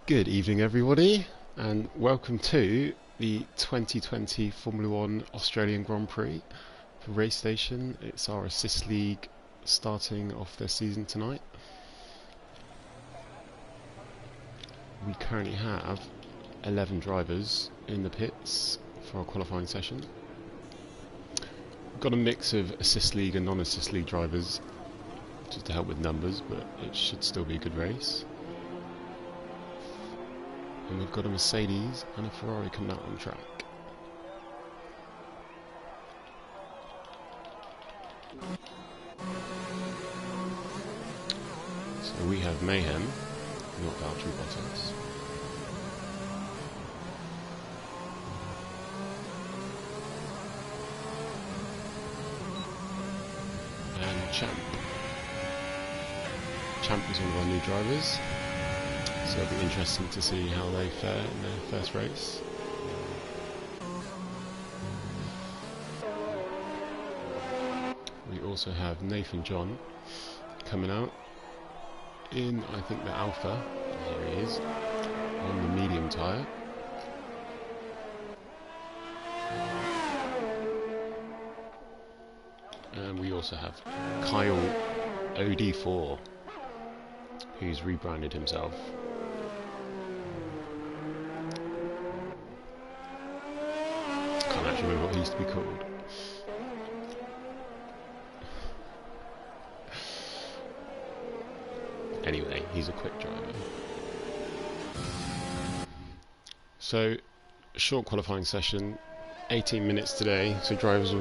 Good evening, everybody, and welcome to the 2020 Formula One Australian Grand Prix for Race Station. It's our Assist League starting off their season tonight. We currently have 11 drivers in the pits for our qualifying session. We've got a mix of Assist League and non-Assist League drivers just to help with numbers, but it should still be a good race. And we've got a Mercedes and a Ferrari coming out on track. So we have Mayhem, not Valtteri Bottas. And Champ. Champ is one of our new drivers. So it'll be interesting to see how they fare in their first race. We also have Nathan John coming out in, I think, the Alpha. Here he is, on the medium tyre. And we also have Kyle OD4, who's rebranded himself. Can't actually remember what he used to be called. Anyway, he's a quick driver. So, a short qualifying session, 18 minutes today, so drivers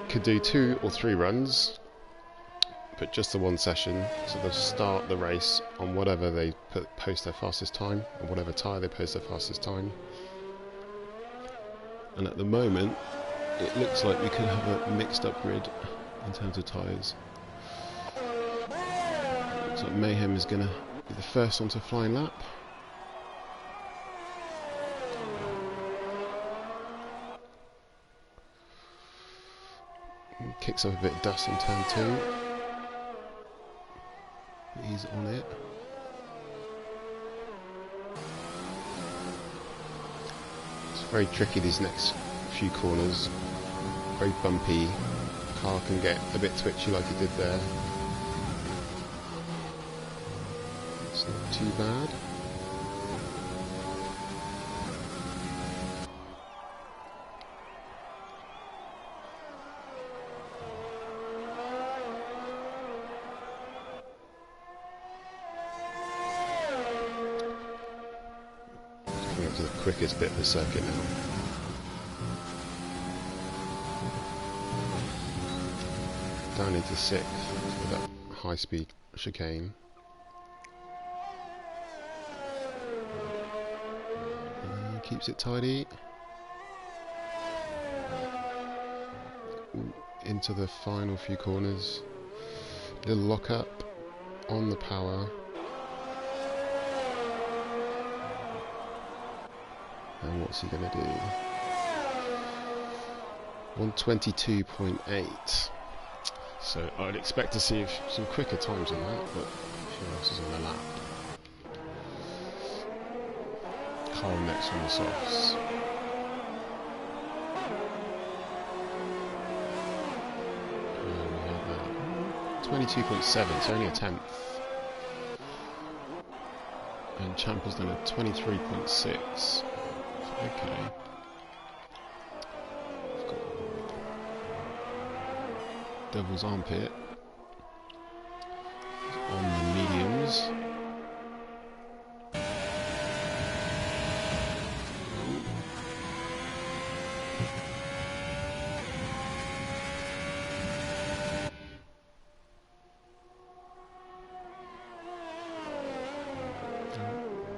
could do 2 or 3 runs, but just the one session, so they'll start the race on whatever they post their fastest time, or whatever tyre they post their fastest time. And at the moment, it looks like we could have a mixed up grid in terms of tyres. Looks like Mayhem is going to be the first onto a flying lap. And kicks up a bit of dust in turn 2. He's on it. It's very tricky, these next few corners. Very bumpy. Car can get a bit twitchy like it did there. It's not too bad. Coming up to the quickest bit of the circuit now. Down into 6th with that high speed chicane. Keeps it tidy. Ooh, into the final few corners. Little lock up on the power. And what's he going to do? 122.8. So I'd expect to see some quicker times than that, but who else is on the lap? Carl next on the softs. We have 22.7, so only a 10th. And Champ has done a 23.6. Okay. We've got Devil's Armpit on the mediums.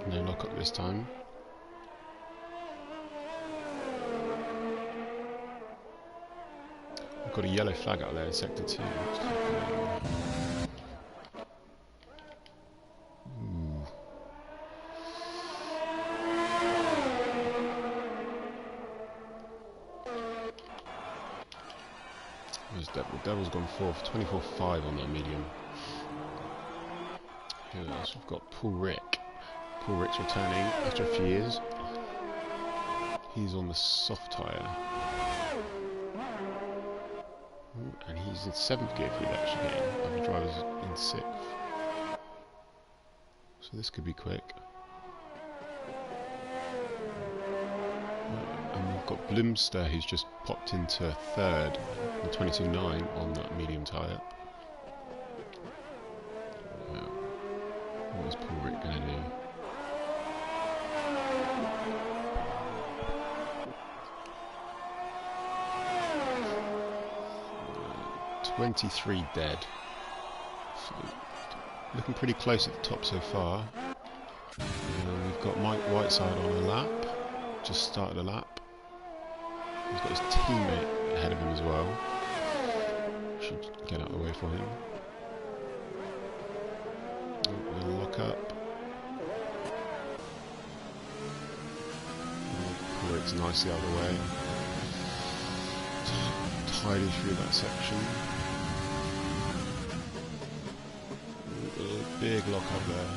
No lock up this time. We've got a yellow flag out there in sector 2. Ooh. Where's Devil? Devil's gone 4th, 24.5 on their medium. Who else? We've got Paul Paul Rick's returning after a few years. He's on the soft tyre. And he's in 7th gear through that chicane. Other drivers in 6th. So this could be quick. And we've got Bloomster, who's just popped into 3rd on 22.9 on that medium tyre. What is Paul Rick going to do? 23 dead. So, looking pretty close at the top so far. We've got Mike Whiteside on a lap. Just started a lap. He's got his teammate ahead of him as well. Should get out of the way for him. We'll lock up. Paul Rick's nicely out of the way. Tidy through that section. A big lock up there.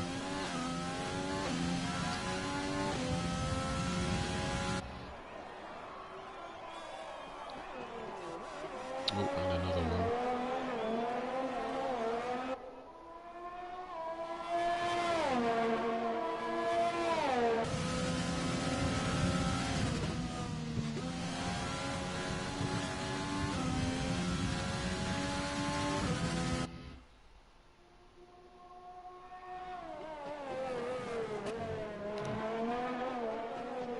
Oh, and another one.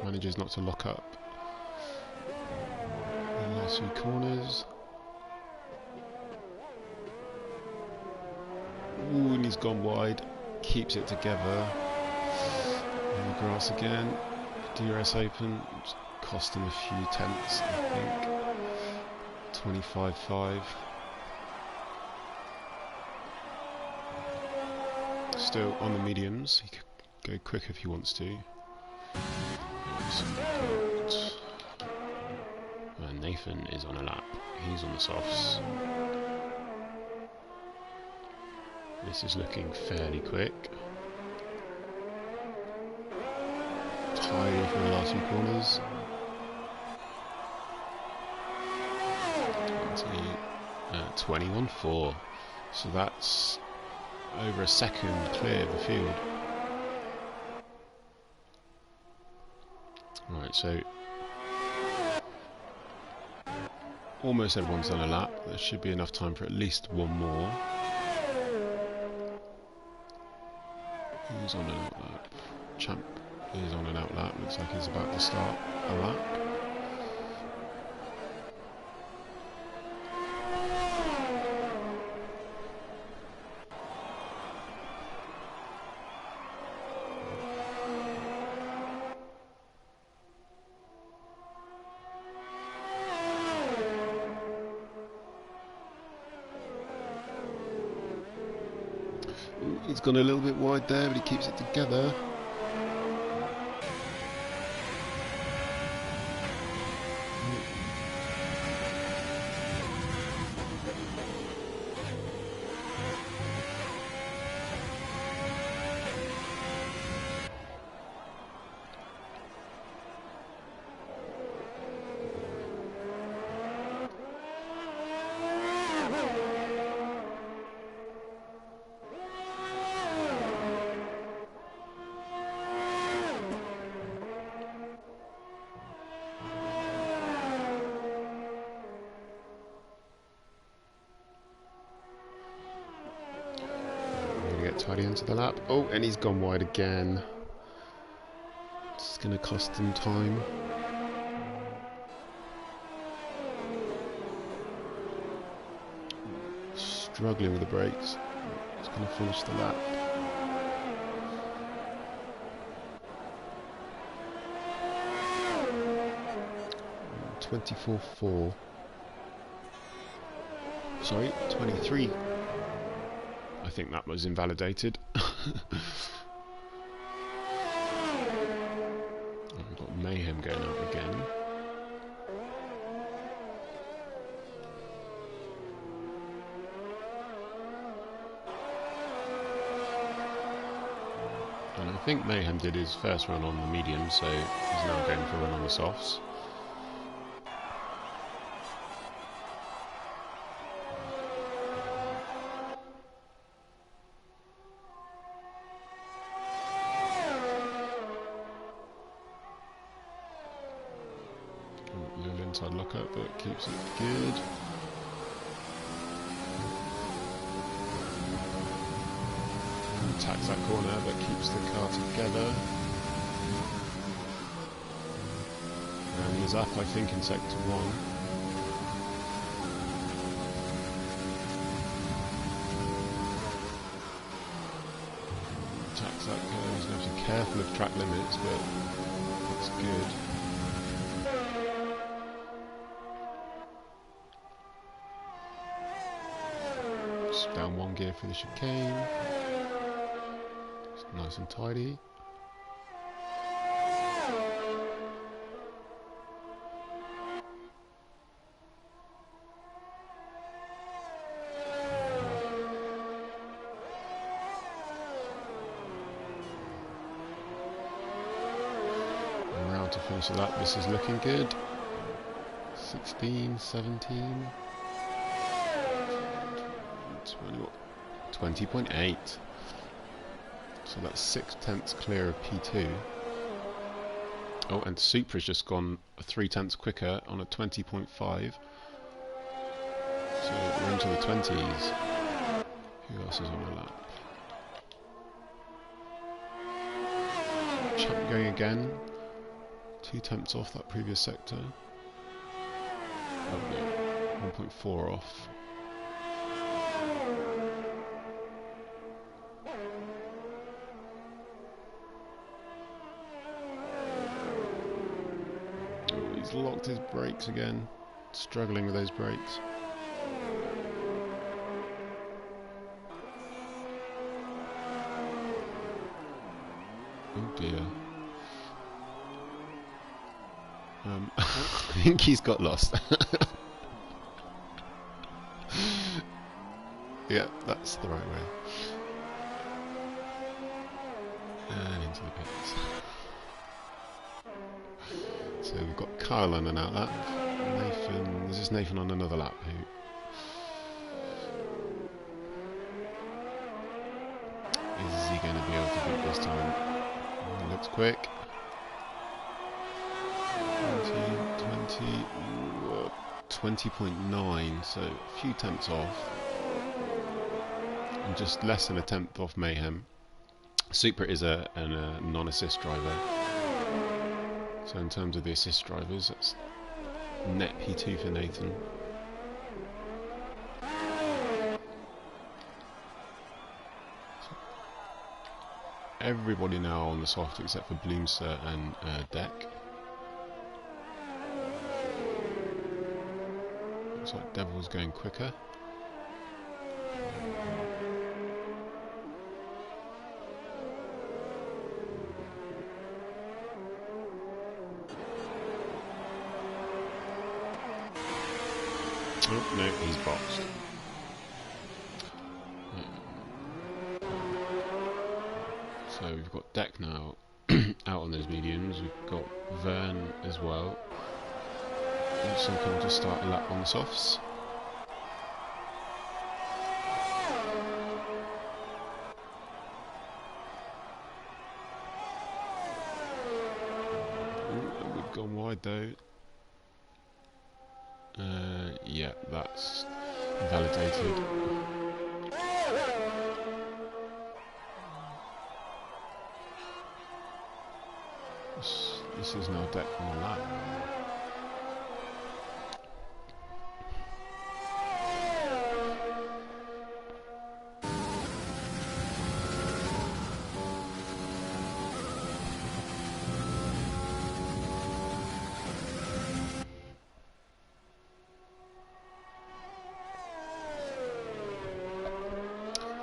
Manages not to lock up the last few corners. Ooh, and he's gone wide. Keeps it together. In the grass again. DRS open. It's cost him a few tenths, I think. 25.5. Still on the mediums. He could go quick if he wants to. And Nathan is on a lap. He's on the softs. This is looking fairly quick. Tidy for the last few corners. 21.4. So that's over a second clear of the field. Right, so almost everyone's done a lap. There should be enough time for at least one more. Who's on an out lap? Champ is on an out lap. Looks like he's about to start a lap. He's gone a little bit wide there, but he keeps it together. Tidy into the lap. Oh, and he's gone wide again. It's going to cost him time. Struggling with the brakes. He's going to finish the lap. And 24.4. Sorry, 23. I think that was invalidated. We've got Mayhem going out again. And I think Mayhem did his first run on the medium, so he's now going for a run on the softs. A little inside lockup, but keeps it good. Attacks that corner, but keeps the car together. And he's up, I think, in sector 1. Attacks that corner. He's going to have to be careful of track limits, but that's good. Just down 1 gear for the chicane. It's nice and tidy. To finish it up, this is looking good. 16, 17, 20.8. So that's 6/10 clear of P2. Oh, and Supra's just gone 3/10 quicker on a 20.5. So we're into the 20s. Who else is on the lap? Champ going again. 2/10 off that previous sector. Oh no, 1.4 off. Oh, he's locked his brakes again. Struggling with those brakes. Oh dear. I think he's got lost. Yeah, that's the right way. And into the pits. So we've got Kyle on an out lap. Nathan, this is Nathan on another lap. Who is he going to be able to beat this time? He looks quick. 20.9, so a few tenths off, and just less than a tenth off Mayhem. Supra is a non-assist driver, so in terms of the assist drivers, that's net P2 for Nathan. So everybody now on the soft except for Bloomster and Deck. Looks like Devil's going quicker. Oh no, he's boxed. So we've got Deck now out on those mediums. We've got Vern as well. So can we just start a lap on the softs? Ooh, we've gone wide though. Yeah, that's validated. This is now Deck on the lap.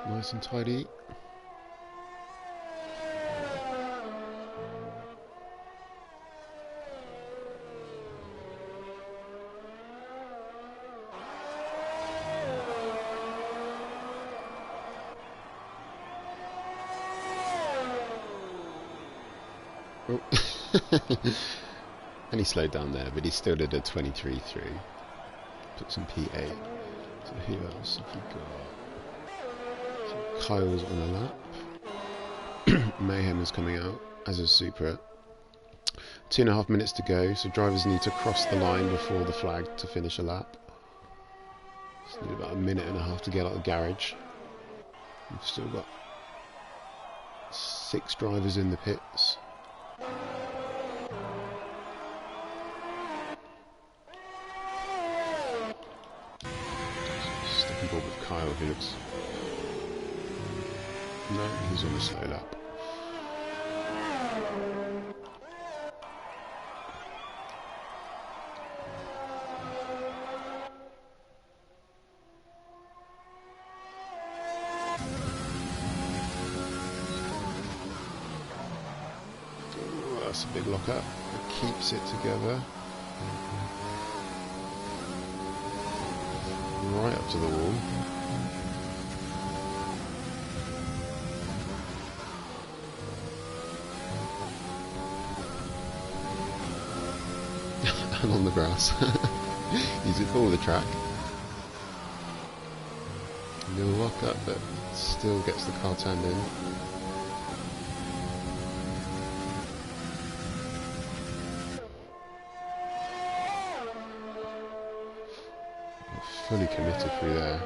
Nice and tidy. Oh. And he slowed down there, but he still did a 23.3. Put some P8. So who else have we got? So Kyle's on a lap. Mayhem is coming out, as is Supra. 2.5 minutes to go, so drivers need to cross the line before the flag to finish a lap. So need about 1.5 minutes to get out of the garage. We've still got 6 drivers in the pits. Stepping forward with Kyle, who looks... No, he's on a slow lap. That's a big lock up. It keeps it together. Right up to the wall. And on the grass. Use it for all the track. A little lock up, but still gets the car turned in. Fully committed through there.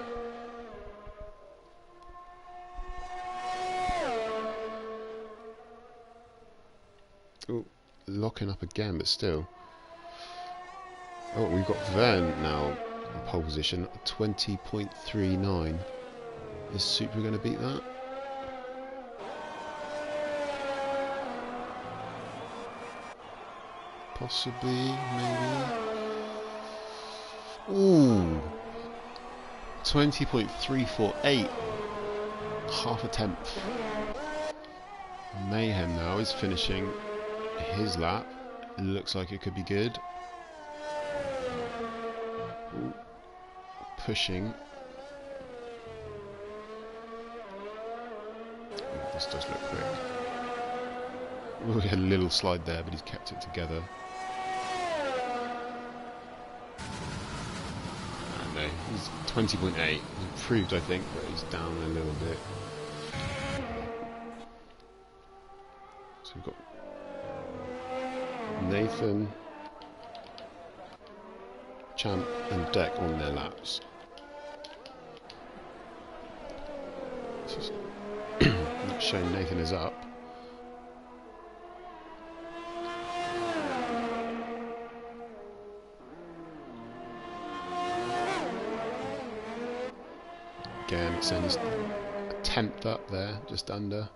Oh, locking up again, but still. Oh, we've got Vern now in pole position, 20.39. Is Supra going to beat that? Possibly, maybe. Ooh. 20.348, half a tenth. Mayhem now is finishing his lap. It looks like it could be good. Ooh. Pushing. Ooh, this does look quick. Ooh, he had a little slide there, but he's kept it together. He's 20.8. He's improved, I think, but he's down a little bit. So we've got Nathan, Champ, and Deck on their laps. Not showing Nathan is up. Again, it sends a tenth up there, just under.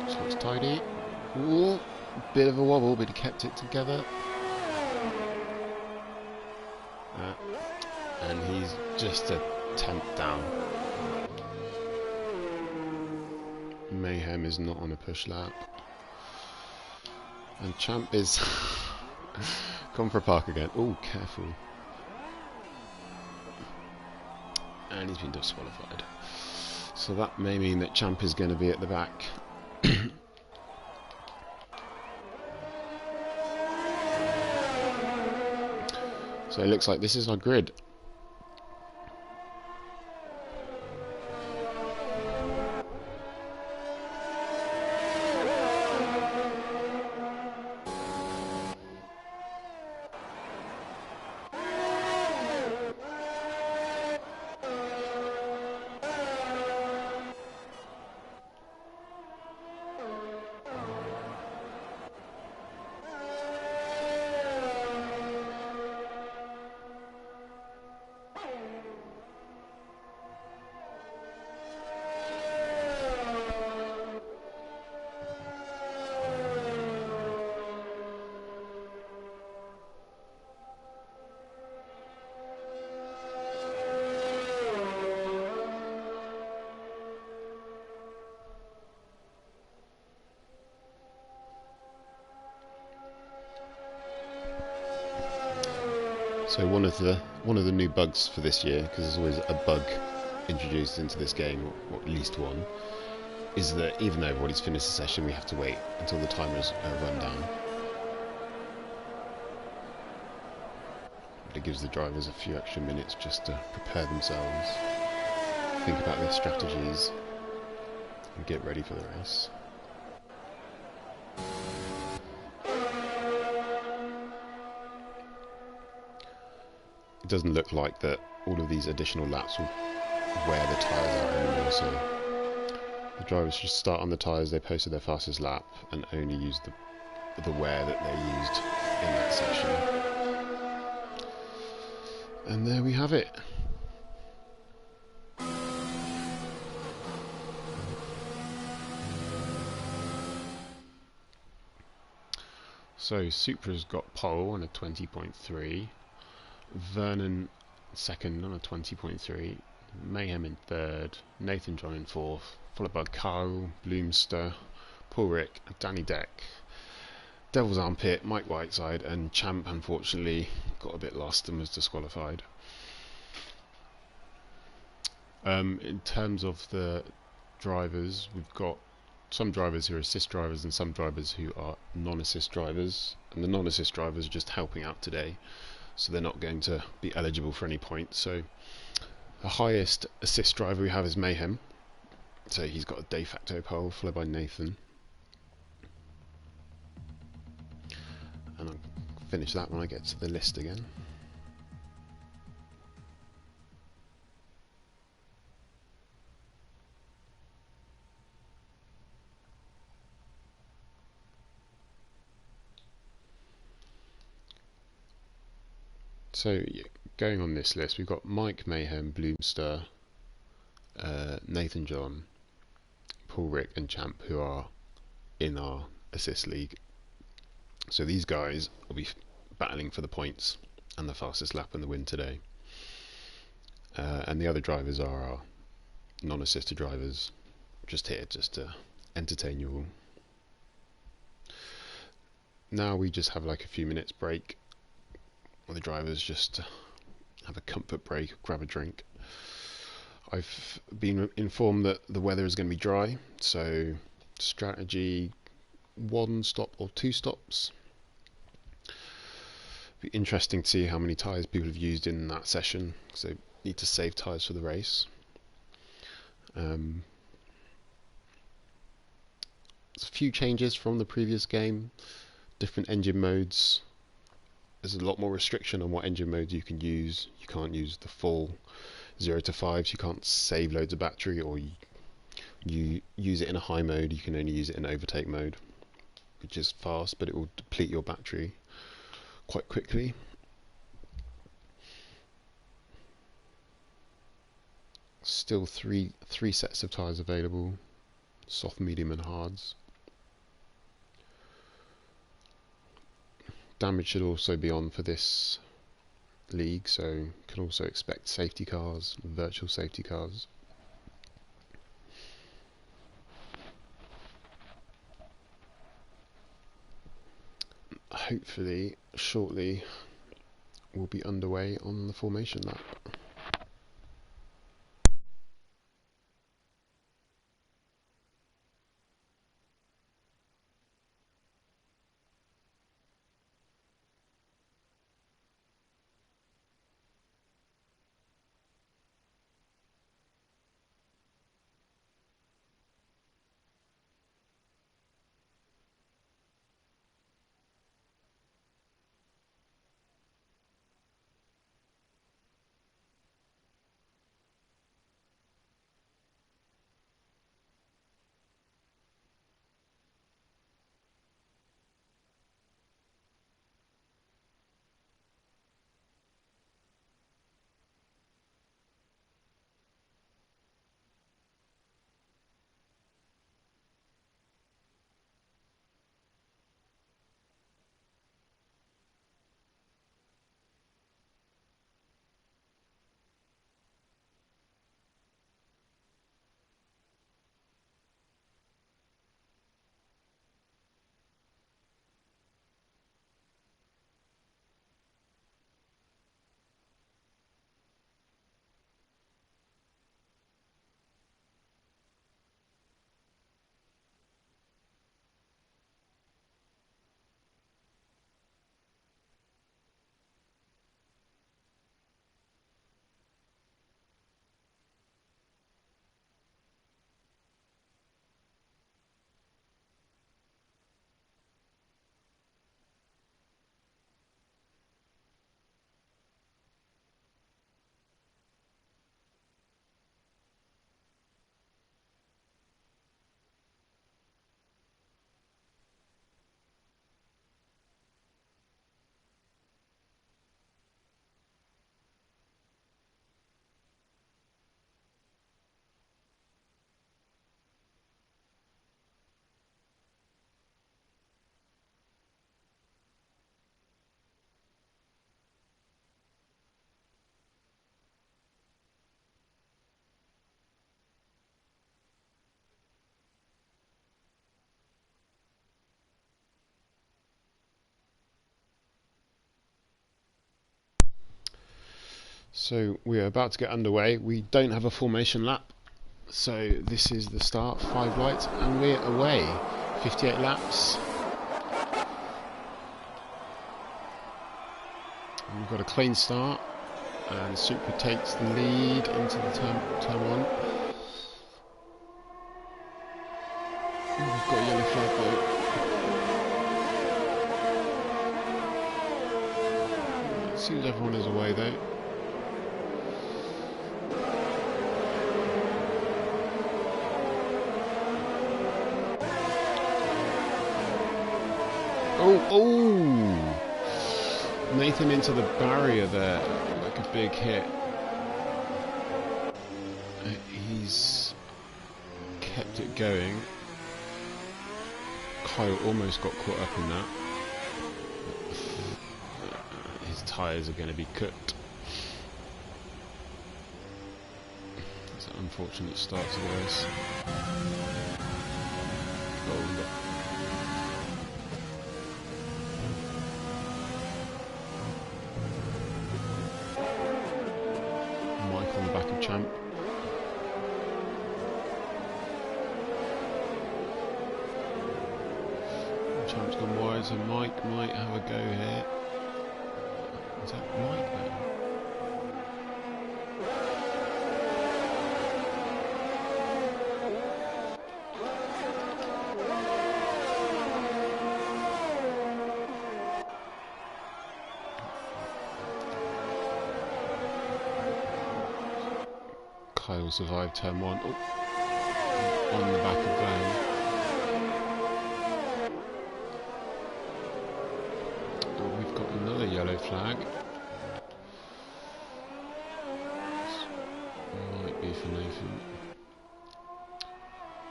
So it's tidy. Ooh, bit of a wobble, but he kept it together. And he's just a tenth down. Mayhem is not on a push lap. And Champ is gone for a park again. Oh, careful. And he's been disqualified. So that may mean that Champ is going to be at the back. So it looks like this is our grid. So one of the new bugs for this year, because there's always a bug introduced into this game, or at least one, is that even though everybody's finished the session, we have to wait until the timers run down. But it gives the drivers a few extra minutes just to prepare themselves, think about their strategies, and get ready for the race. It doesn't look like that all of these additional laps will wear the tyres out anymore, so the drivers should start on the tyres they posted their fastest lap and only use the wear that they used in that session. And there we have it. So Supra's got pole on a 20.3, Vernon second on a 20.3, Mayhem in third, Nathan John in fourth, followed by Carl, Bloomster, Paul Rick, Danny Deck, Devil's Armpit, Mike Whiteside, and Champ unfortunately got a bit lost and was disqualified. In terms of the drivers, we've got some drivers who are assist drivers and some drivers who are non-assist drivers, and the non-assist drivers are just helping out today, so they're not going to be eligible for any points. So the highest assist driver we have is Mayhem, so he's got a de facto pole, followed by Nathan, and I'll finish that when I get to the list again. So going on this list, we've got Mike, Mayhem, Bloomster, Nathan John, Paul Rick and Champ, who are in our assist league. So these guys will be battling for the points and the fastest lap and the win today. And the other drivers are our non-assisted drivers, just here just to entertain you all. Now we just have like a few minutes break, where the drivers just have a comfort break, grab a drink. I've been informed that the weather is going to be dry, so strategy 1 stop or 2 stops. Be interesting to see how many tyres people have used in that session, because they need to save tyres for the race. There's a few changes from the previous game, different engine modes. There's a lot more restriction on what engine modes you can use. You can't use the full 0 to 5s, you can't save loads of battery, or you use it in a high mode, you can only use it in overtake mode, which is fast, but it will deplete your battery quite quickly. Still three sets of tyres available, soft, medium and hards. Damage should also be on for this league, so can also expect safety cars, virtual safety cars. Hopefully shortly we'll be underway on the formation lap. So we are about to get underway. We don't have a formation lap, so this is the start, 5 lights, and we're away. 58 laps. And we've got a clean start, and Supra takes the lead into the turn 1. We've got a yellow flag though. It seems everyone is away though. Oh! Nathan into the barrier there, like a big hit. He's kept it going. Kyle almost got caught up in that. His tyres are going to be cooked. It's an unfortunate start to the race. Mike on the back of Champ. Champ's gone wide, so Mike might have a go here. Is that Mike now? Kyle survived turn 1. Oh, on the back of Van. We've got another yellow flag. This might be for Nathan.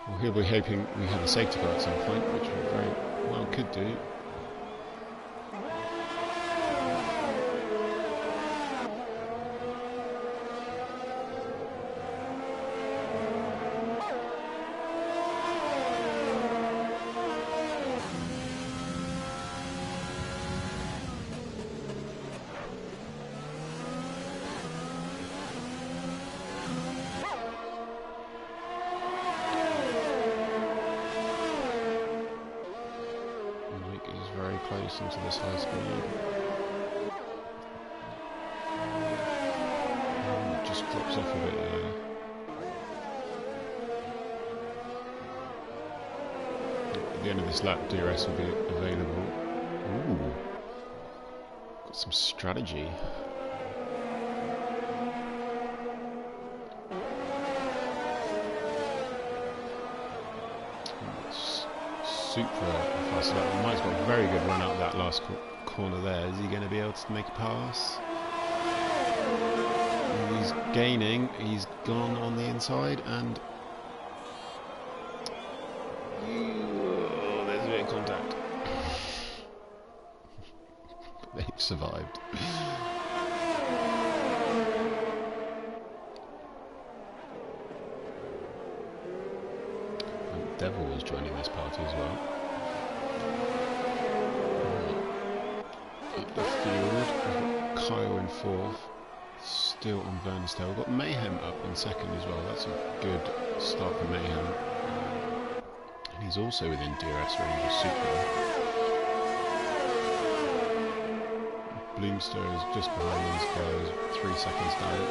Well, he'll be hoping we have a safety car at some point, which we very well could do. Close into this high speed. It just drops off a bit there. At the end of this lap, DRS will be available. Ooh, got some strategy. Supra faster lap. Mike's got a very good run out that last corner there. Is he going to be able to make a pass? He's gaining. He's gone on the inside and there's a bit of contact. They've survived. Devil was joining this party as well. Up the field, we've got Kyle in 4th, still on Vern's tail. We've got Mayhem up in 2nd as well. That's a good start for Mayhem. And he's also within DRS range of Supra. Bloomster is just behind these guys, 3 seconds down.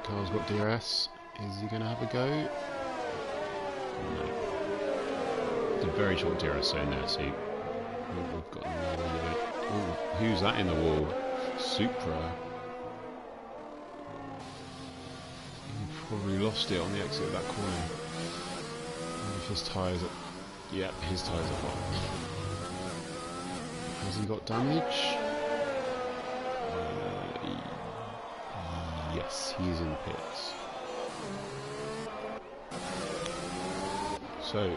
Carl's got DRS. Is he going to have a go? No. It's a very short DRS zone there, so we've got another limit. Oh, who's that in the wall? Supra. He probably lost it on the exit of that corner. I wonder if his tyres are... Yep, his tyres are hot. Has he got damage? Yes, he's in the pits. So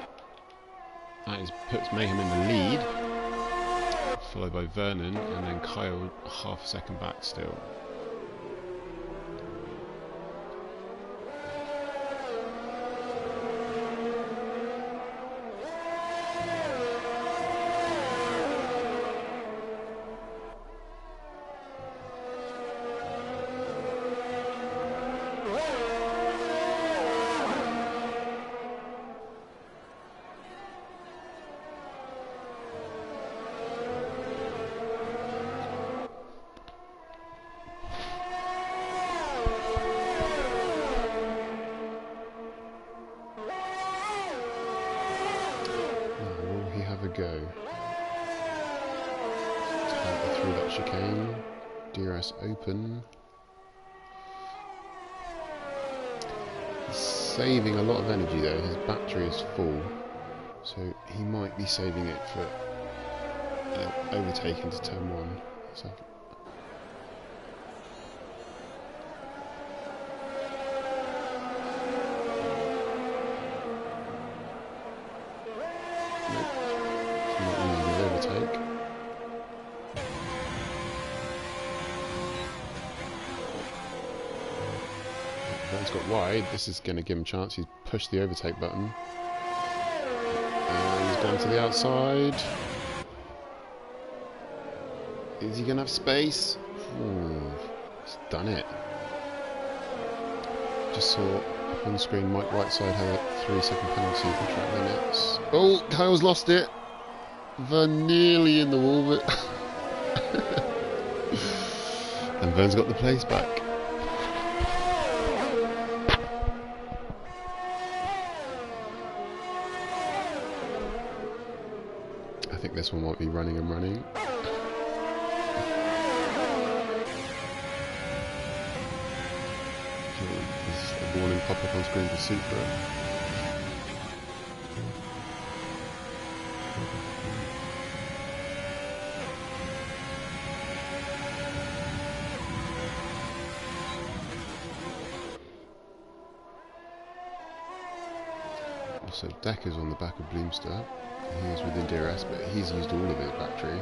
that puts Mayhem in the lead, followed by Vernon, and then Kyle half a second back still. go. Through that chicane. DRS open. He's saving a lot of energy though. His battery is full, so he might be saving it for overtaking to turn 1. So Van's got wide. This is going to give him a chance. He's pushed the overtake button. And he's gone to the outside. Is he going to have space? Ooh, he's done it. Just saw on screen Mike Whiteside had a 3-second penalty for track limits. Oh, Kyle's lost it. Vern nearly in the wall, but and Vern's got the place back. I think this one might be running and running. There's a warning pop up on screen for Supra. So Decker's on the back of Bloomster. He is within DRS, but he's used all of his battery.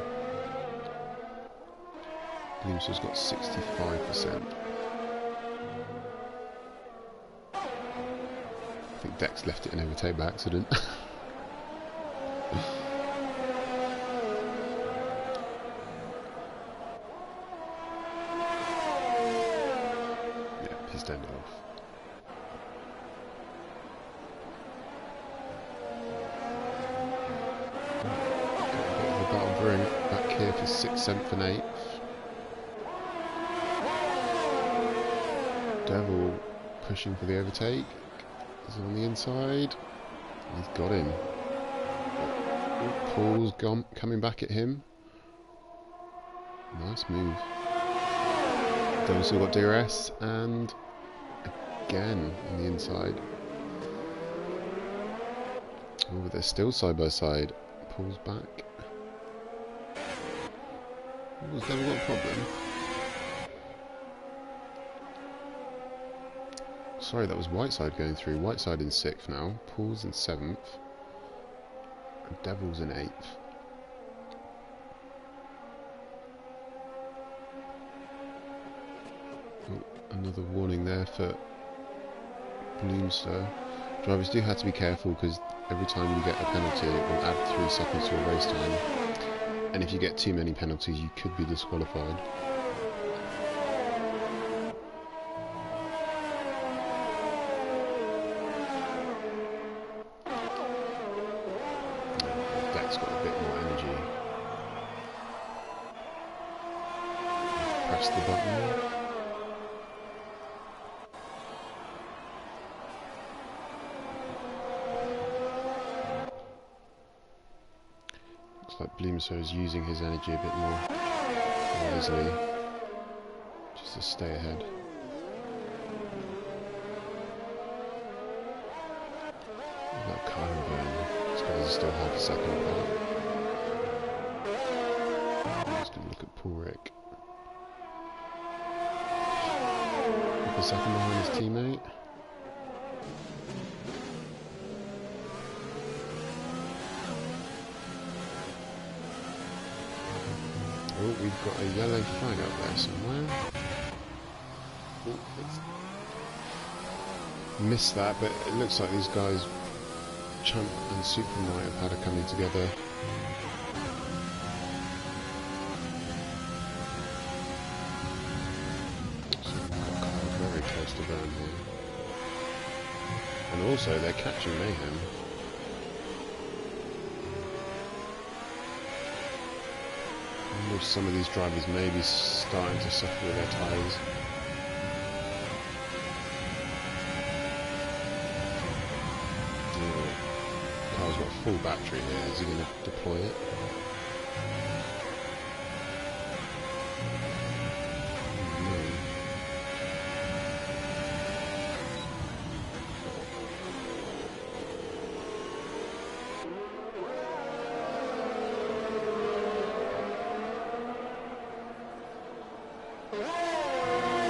Bloomster's got 65%. I think Dex left it in overtake by accident. Yeah, he's turned it off. Back here for 6th, 7th and 8th. Devil pushing for the overtake. He's on the inside. He's got him. Paul's coming back at him. Nice move. Devil's still got DRS and again on the inside. Oh, but they're still side by side. Paul's back. Has Devil got a problem? Sorry, that was Whiteside going through. Whiteside in 6th now. Paul's in 7th. And Devil's in 8th. Oh, another warning there for Bloomster. Drivers do have to be careful because every time you get a penalty it will add 3 seconds to your race time. And if you get too many penalties, you could be disqualified. Deck's got a bit more energy. Press the button. Like Bloomster is using his energy a bit more wisely, just to stay ahead. That Kyle burn, it's because he's still half a second apart. I'm just going to look at Paul Rick. Half a second behind his teammate. Oh, we've got a yellow flag out there somewhere. Oh, missed that, but it looks like these guys, Champ and Super, might have had a coming together. So we've got Kyle very close to Vern here. And also, they're catching Mayhem. Some of these drivers may be starting to suffer with their tyres. Car's got a full battery here. Is he going to deploy it?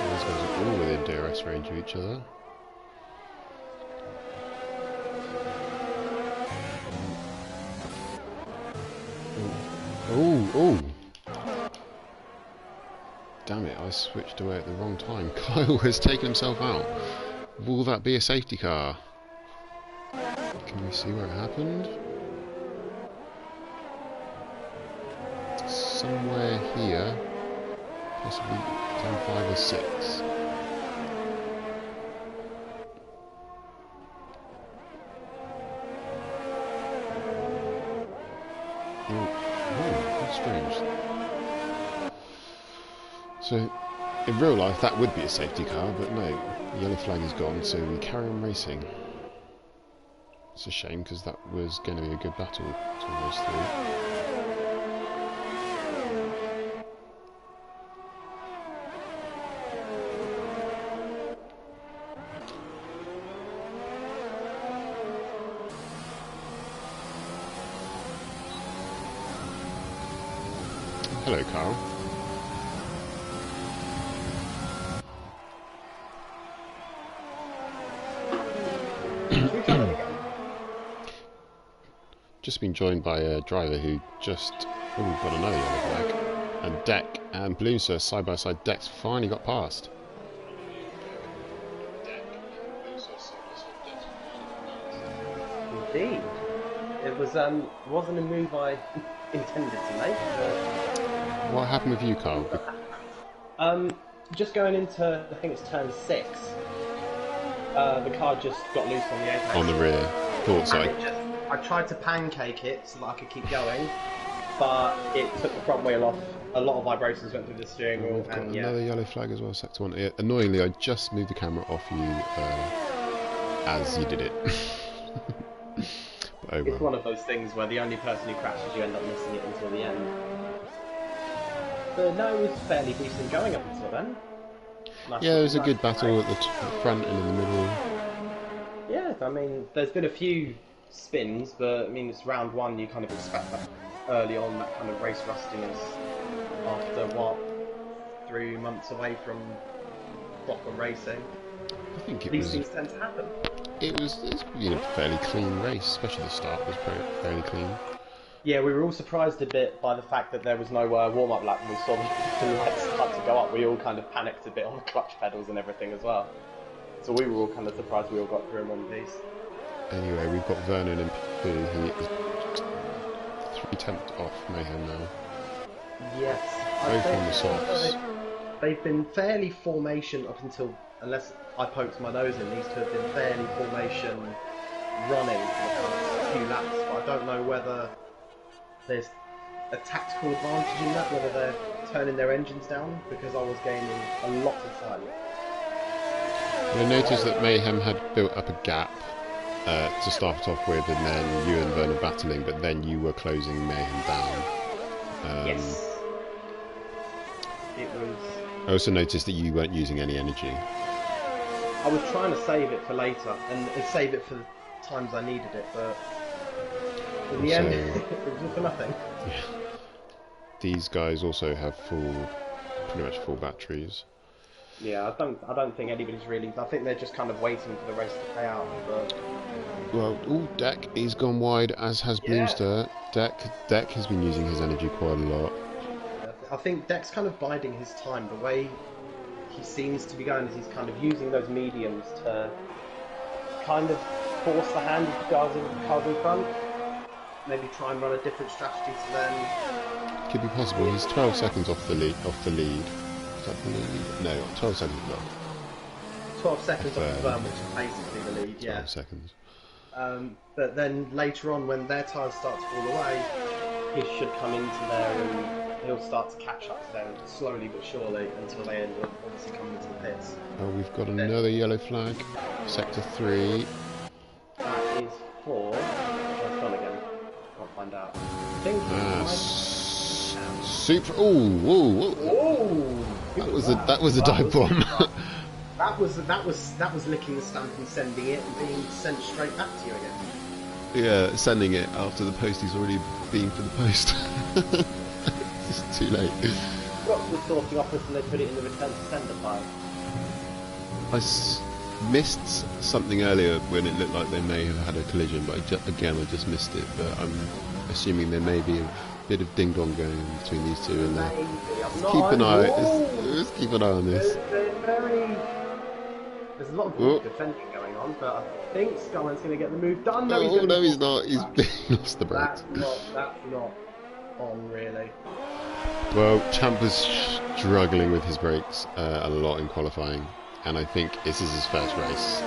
These guys are all within DRS range of each other. Oh! Damn it, I switched away at the wrong time. Kyle has taken himself out. Will that be a safety car? Can we see where it happened? Somewhere here. Possibly turn 5 or 6. That's strange. So, in real life that would be a safety car, but no, the yellow flag is gone, so we carry on racing. It's a shame, because that was going to be a good battle to race through. Hello, Carl. Just been joined by a driver who just got another yellow flag, and Deck and Bloomster side by side. Deck's finally got past. Indeed, it wasn't a move I intended to make. But What happened with you, Carl? Just going into, I think it's turn 6. The car just got loose on the apex. On the rear. Thought so. I tried to pancake it so that I could keep going, but it took the front wheel off. A lot of vibrations went through the steering wheel. We've got another yellow flag as well, sector 1. Annoyingly, I just moved the camera off you as you did it. But oh well. It's one of those things where the only person who crashes, you end up missing it until the end. But no, it was fairly decent going up until then. Yeah, it was a good battle at the front and in the middle. Yeah, I mean, there's been a few spins, but I mean, it's round 1, you kind of expect that early on, that kind of race rustiness after what, 3 months away from proper racing. I think these things tend to happen. It's a fairly clean race, especially the start was fairly clean. Yeah, we were all surprised a bit by the fact that there was no warm-up lap when we saw the lights start to go up. We all kind of panicked a bit on the clutch pedals and everything as well. So we were all kind of surprised we all got through in one piece. Anyway, we've got Vernon and P. He is 3/10 off Mayhem now. Yes. Both on the softs. They've been fairly formation up until, unless I poked my nose in, these two have been fairly formation running for the past few laps. But I don't know whether there's a tactical advantage in that, whether they're turning their engines down, because I was gaining a lot of time. I noticed that Mayhem had built up a gap to start off with, and then you and Vernon battling, but then you were closing Mayhem down. Yes. It was... I also noticed that you weren't using any energy. I was trying to save it for later, and save it for the times I needed it, but in the end, it was all for nothing. Yeah. These guys also have pretty much full batteries. Yeah, I don't think anybody's really. I think they're just kind of waiting for the race to pay out. But well, Deck is gone wide, as has Bloomster. Deck has been using his energy quite a lot. I think Deck's kind of biding his time. The way he seems to be going is he's kind of using those mediums to kind of force the hand of the cars in front. Maybe try and run a different strategy to them. Could be possible. He's 12 seconds off the lead. Is that the lead? No, 12 seconds not. 12 seconds off the burn, which is basically the lead. 12 seconds. But then later on, when their tyres start to fall away, he should come into there and he'll start to catch up to them slowly but surely until they end up obviously coming into the pits. Oh, we've got another yellow flag. Sector 3. That is for... It's gone again. find out. I think super. Oh, whoa, whoa. That was a dive bomb. That was licking the stamp and sending it and being sent straight back to you again. Yeah, sending it after the post he's already been for the post. It's too late. Got the sorting office and they put it in the return to sender pile. Missed something earlier when it looked like they may have had a collision, but I just missed it. But I'm assuming there may be a bit of ding dong going on between these two, and let's keep an eye on this. There's a lot of good defending going on, but I think Skyline's going to get the move done. No, he's not. He's lost the brakes. That's not on, really. Well, Champ was struggling with his brakes a lot in qualifying, and I think this is his first race.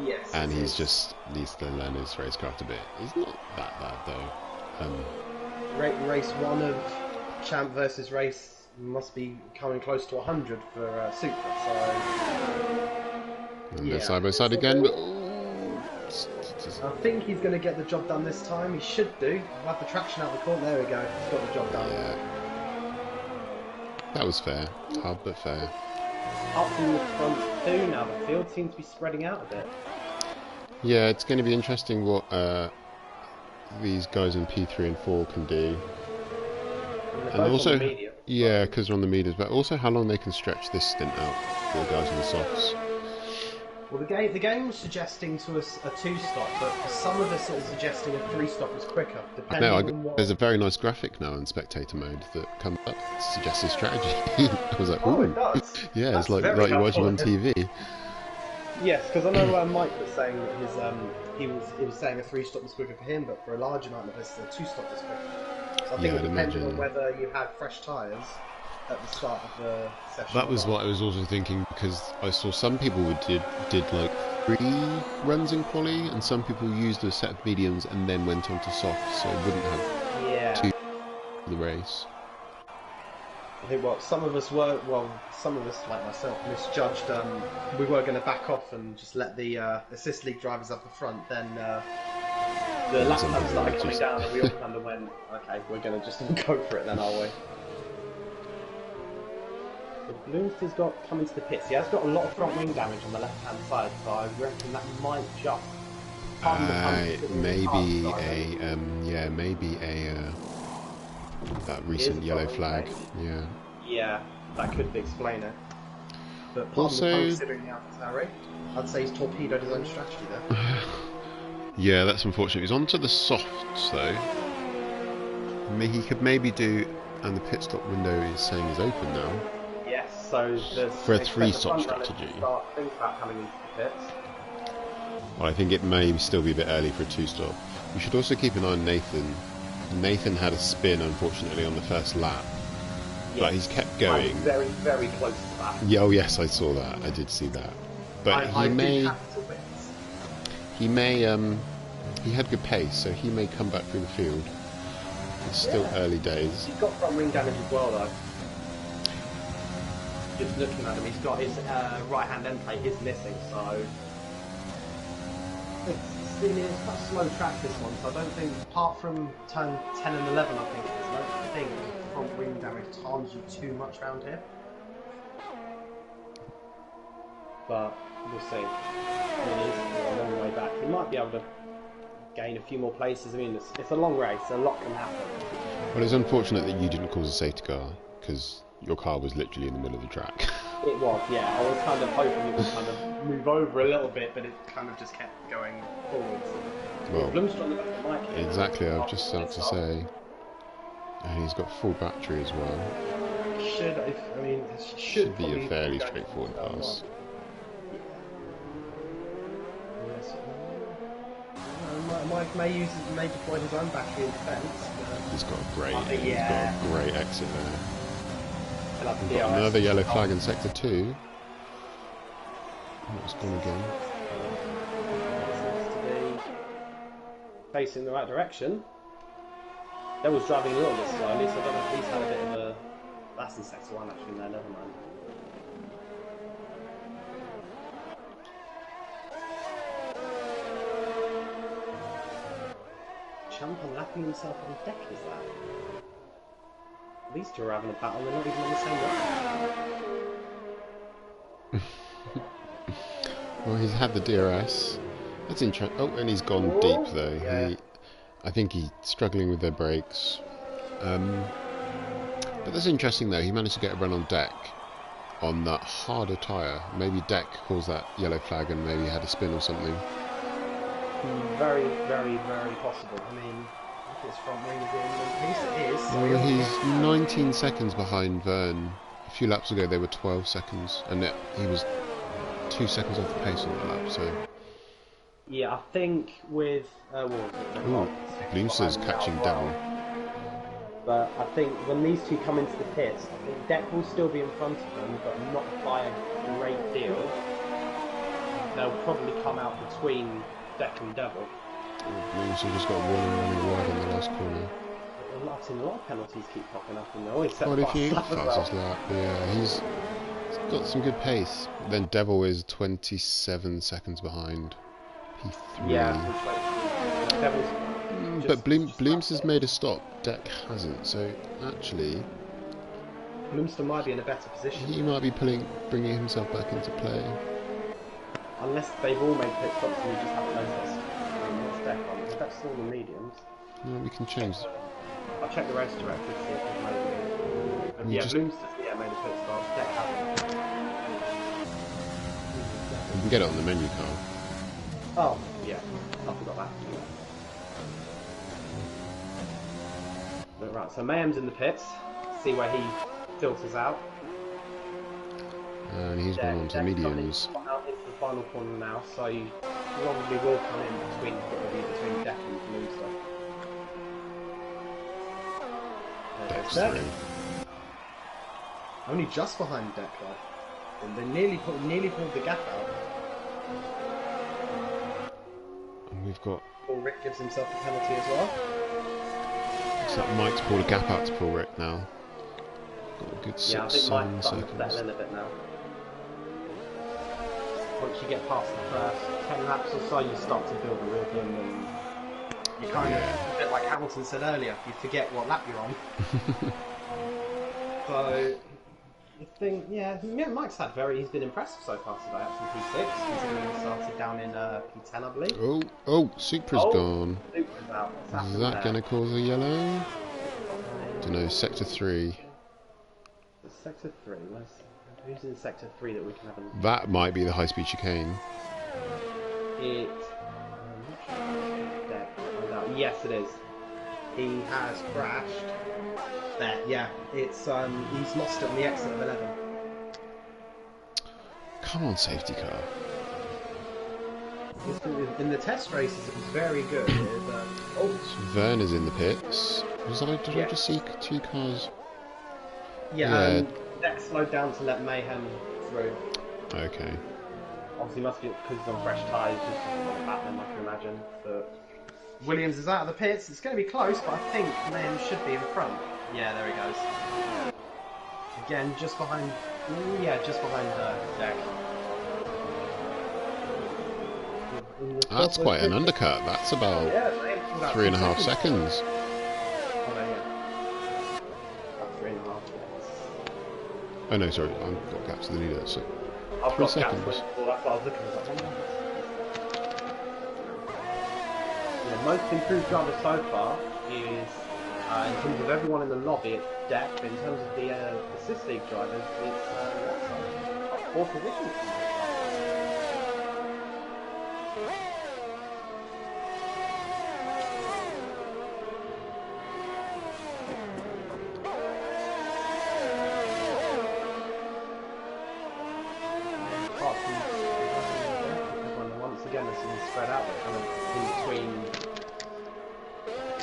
Yes, and he's just needs to learn his racecraft a bit. He's not that bad though. Race 1 of Champ versus race must be coming close to 100 for Super, so... And they're side by side again, but... I think he's going to get the job done this time. He should do. He'll have the traction out the corner. There we go. He's got the job done. Yeah. That was fair. Hard but fair. Up in the front too now. The field seems to be spreading out a bit. Yeah, it's going to be interesting what these guys in P3 and 4 can do. And also, yeah, because they're on the mediums, but also how long they can stretch this stint out for the guys on the softs. Well, the game was suggesting to us a 2-stop, but for some of us it was suggesting a 3-stop was quicker, depending on what... There's a very nice graphic now in spectator mode that comes up to suggest his strategy. I was like, oh, it does. Yeah, That's it's like you're watching on TV. Yes, because I know Mike was saying that he was saying a 3-stop was quicker for him, but for a large amount of us, a 2-stop was quicker. So I think it depended on whether you had fresh tyres at the start of the session. That was what I was also thinking, because I saw some people did like 3 runs in quali, and some people used a set of mediums and then went on to soft, so it wouldn't have 2 for the race. I think some of us like myself misjudged. We were going to back off and just let the assist league drivers up the front. Then the lap time started coming down, and we all kind of went, "Okay, we're going to just go for it then, are we?" Bloomster's got coming to the pits. He has got a lot of front wing damage on the left-hand side, so I reckon that might just maybe that recent yellow flag. Yeah, that could explain it. But also, considering the AlphaTauri, I'd say he's torpedoed his own strategy there. Yeah, that's unfortunate. He's onto the softs though. He could maybe do, and the pit stop window is saying is open now. Yes, so there's for a 3-stop strategy. Think about coming into the pits. Well, I think it may still be a bit early for a 2-stop. We should also keep an eye on Nathan. Nathan had a spin, unfortunately, on the first lap. Yes, but he's kept going. Very, very close to that. Yeah, oh yes, I saw that. I did see that. But he had good pace, so he may come back through the field. It's still early days. He's got front wing damage as well, though. Just looking at him, he's got his right-hand end plate is missing, so it's quite a slow track this one. So I don't think, apart from turn 10 and 11, I don't think front wing damage harms you too much around here. But we'll see. It is a long way back. He might be able to gain a few more places. I mean, it's a long race, a lot can happen. Well, it's unfortunate that you didn't cause a safety car, because your car was literally in the middle of the track. It was, yeah. I was kind of hoping it would kind of move over a little bit, but it kind of just kept going forwards. Well, Bloomster on the back of Mike here. Exactly, I was just about to say. And he's got full battery as well. Should be a fairly straightforward pass. Mike may deploy his own battery in defence. He's got a great exit there. We've got another yellow flag in sector 2. What's gone again? Seems to be facing the right direction. That was driving a little bit slowly, so I don't know if he's had a bit of a... That's in sector 1 actually, no, never mind. Champ unlapping himself on deck, is that? These two are having a battle, they're not even on the same line. Well, he's had the DRS. That's interesting. Oh, and he's gone deep though. Yeah. I think he's struggling with their brakes. But that's interesting though. He managed to get a run on deck on that harder tyre. Maybe deck caused that yellow flag and maybe had a spin or something. Very, very, very possible. I mean, if his front wing is in one piece, it is. So Well, he's 19 seconds behind Verne. A few laps ago they were 12 seconds, and he was 2 seconds off the pace on that lap. So yeah, I think with Bloomster's catching down. But I think when these two come into the pits, I think Deck will still be in front of them, but not by a great deal. They'll probably come out between Deck and Devil. Bloomster just got a warning running wide on the last corner. A lot of penalties keep popping up, and they always set Quite a few. fastest lap. Yeah, he's got some good pace. Then Devil is 27 seconds behind P3. Yeah, Devil's but Bloomster's made a stop. Deck hasn't. So actually, Bloomster might be in a better position. He might be bringing himself back into play. Unless they've all made pit stops and we just haven't noticed. I mean, what's Deck on? If that's all the mediums. No, we can change. I'll check the race directory to see if they've made it. Yeah, Bloomster's made a pit stop. Deck hasn't. We can get it on the menu card. Oh, yeah. I forgot that. Right, so Mayhem's in the pits. See where he filters out. And he's gone on to mediums. Out into the final corner now, so you probably will come in between Deck and Bloomster. Deck's through. Only just behind Deck though. And they nearly pulled the gap out. And we've got... Paul Rick gives himself a penalty as well. Looks like Mike's pulled a gap out to Paul Rick now. Got a good 6, 7 seconds. Settle in a bit now. Once you get past the first 10 laps or so, you start to build a rhythm, and you kind of, a bit like Hamilton said earlier, you forget what lap you're on. So, I think, yeah, Mike's he's been impressive so far today, actually, P6, considering he started down in P10, I believe. Oh, Supra's gone. Supra's out. Is that going to cause a yellow? Don't know, Sector 3. Sector 3, who's in Sector 3 that we can have a... That might be the high-speed chicane. Yes, it is. He has crashed. There, yeah. It's he's lost it on the exit of 11. Come on, safety car. In the test races, it was very good. So Verne is in the pits. Did I just see 2 cars? Yeah. Deck slowed down to let Mayhem through. Okay. Obviously, must be because he's on fresh tyres, just on Batman, I can imagine. But Williams is out of the pits. It's going to be close, but I think Mayhem should be in front. Yeah, there he goes. Again, just behind. Just behind Deck. That's quite an undercut. That's about 3.5 seconds. Oh no, sorry, I've got gaps to the leader. So I've 3 got seconds. gaps. Well, that's what I was looking at. Most improved driver so far is, in terms of everyone in the lobby, it's Deck. But in terms of the assist league drivers, it's Watson. 4th position. Spread out, but kind of in between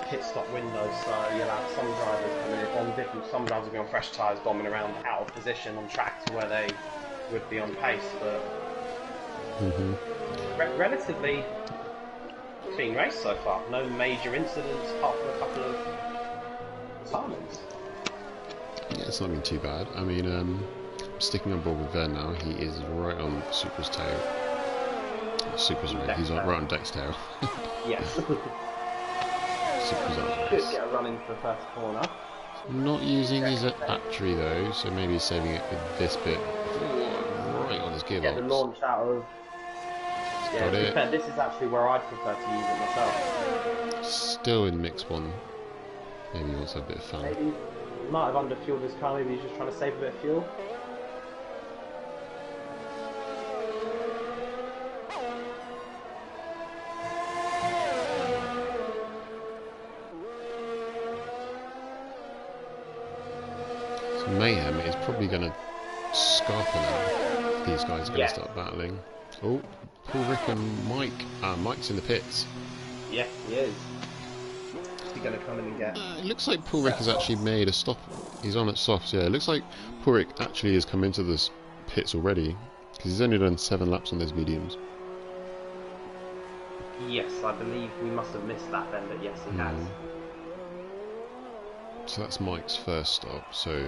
pit stop windows, so you'll have some drivers coming in on different. Some drivers will be on fresh tyres, bombing around out of position on track to where they would be on pace, but relatively clean race so far. No major incidents apart from a couple of retirements. Yeah, it's not been too bad. I mean, sticking on board with Verne now. He is right on Supra's tail. Supra's right. He's right on Deck's tail. Yes. to present the Could race. get a run into the first corner. Not using his battery though, so maybe he's saving it with this bit. Right on his Get the gearbox. launch out of. Yeah, Got to be it. fair, this is actually where I'd prefer to use it myself. Still in mix 1. Maybe he wants to have a bit of fun. Maybe he might have underfueled his car, maybe he's just trying to save a bit of fuel. So Mayhem is probably going to scarper now. These guys are going to start battling. Oh, Paul, Rick and Mike. Mike's in the pits. Yes, he is. Is he going to come in and get... It looks like Paul Rick has actually made a stop. He's on at softs, yeah. It looks like Paul Rick actually has come into the pits already, because he's only done 7 laps on those mediums. Yes, I believe we must have missed that then, but yes, he has. So that's Mike's first stop, so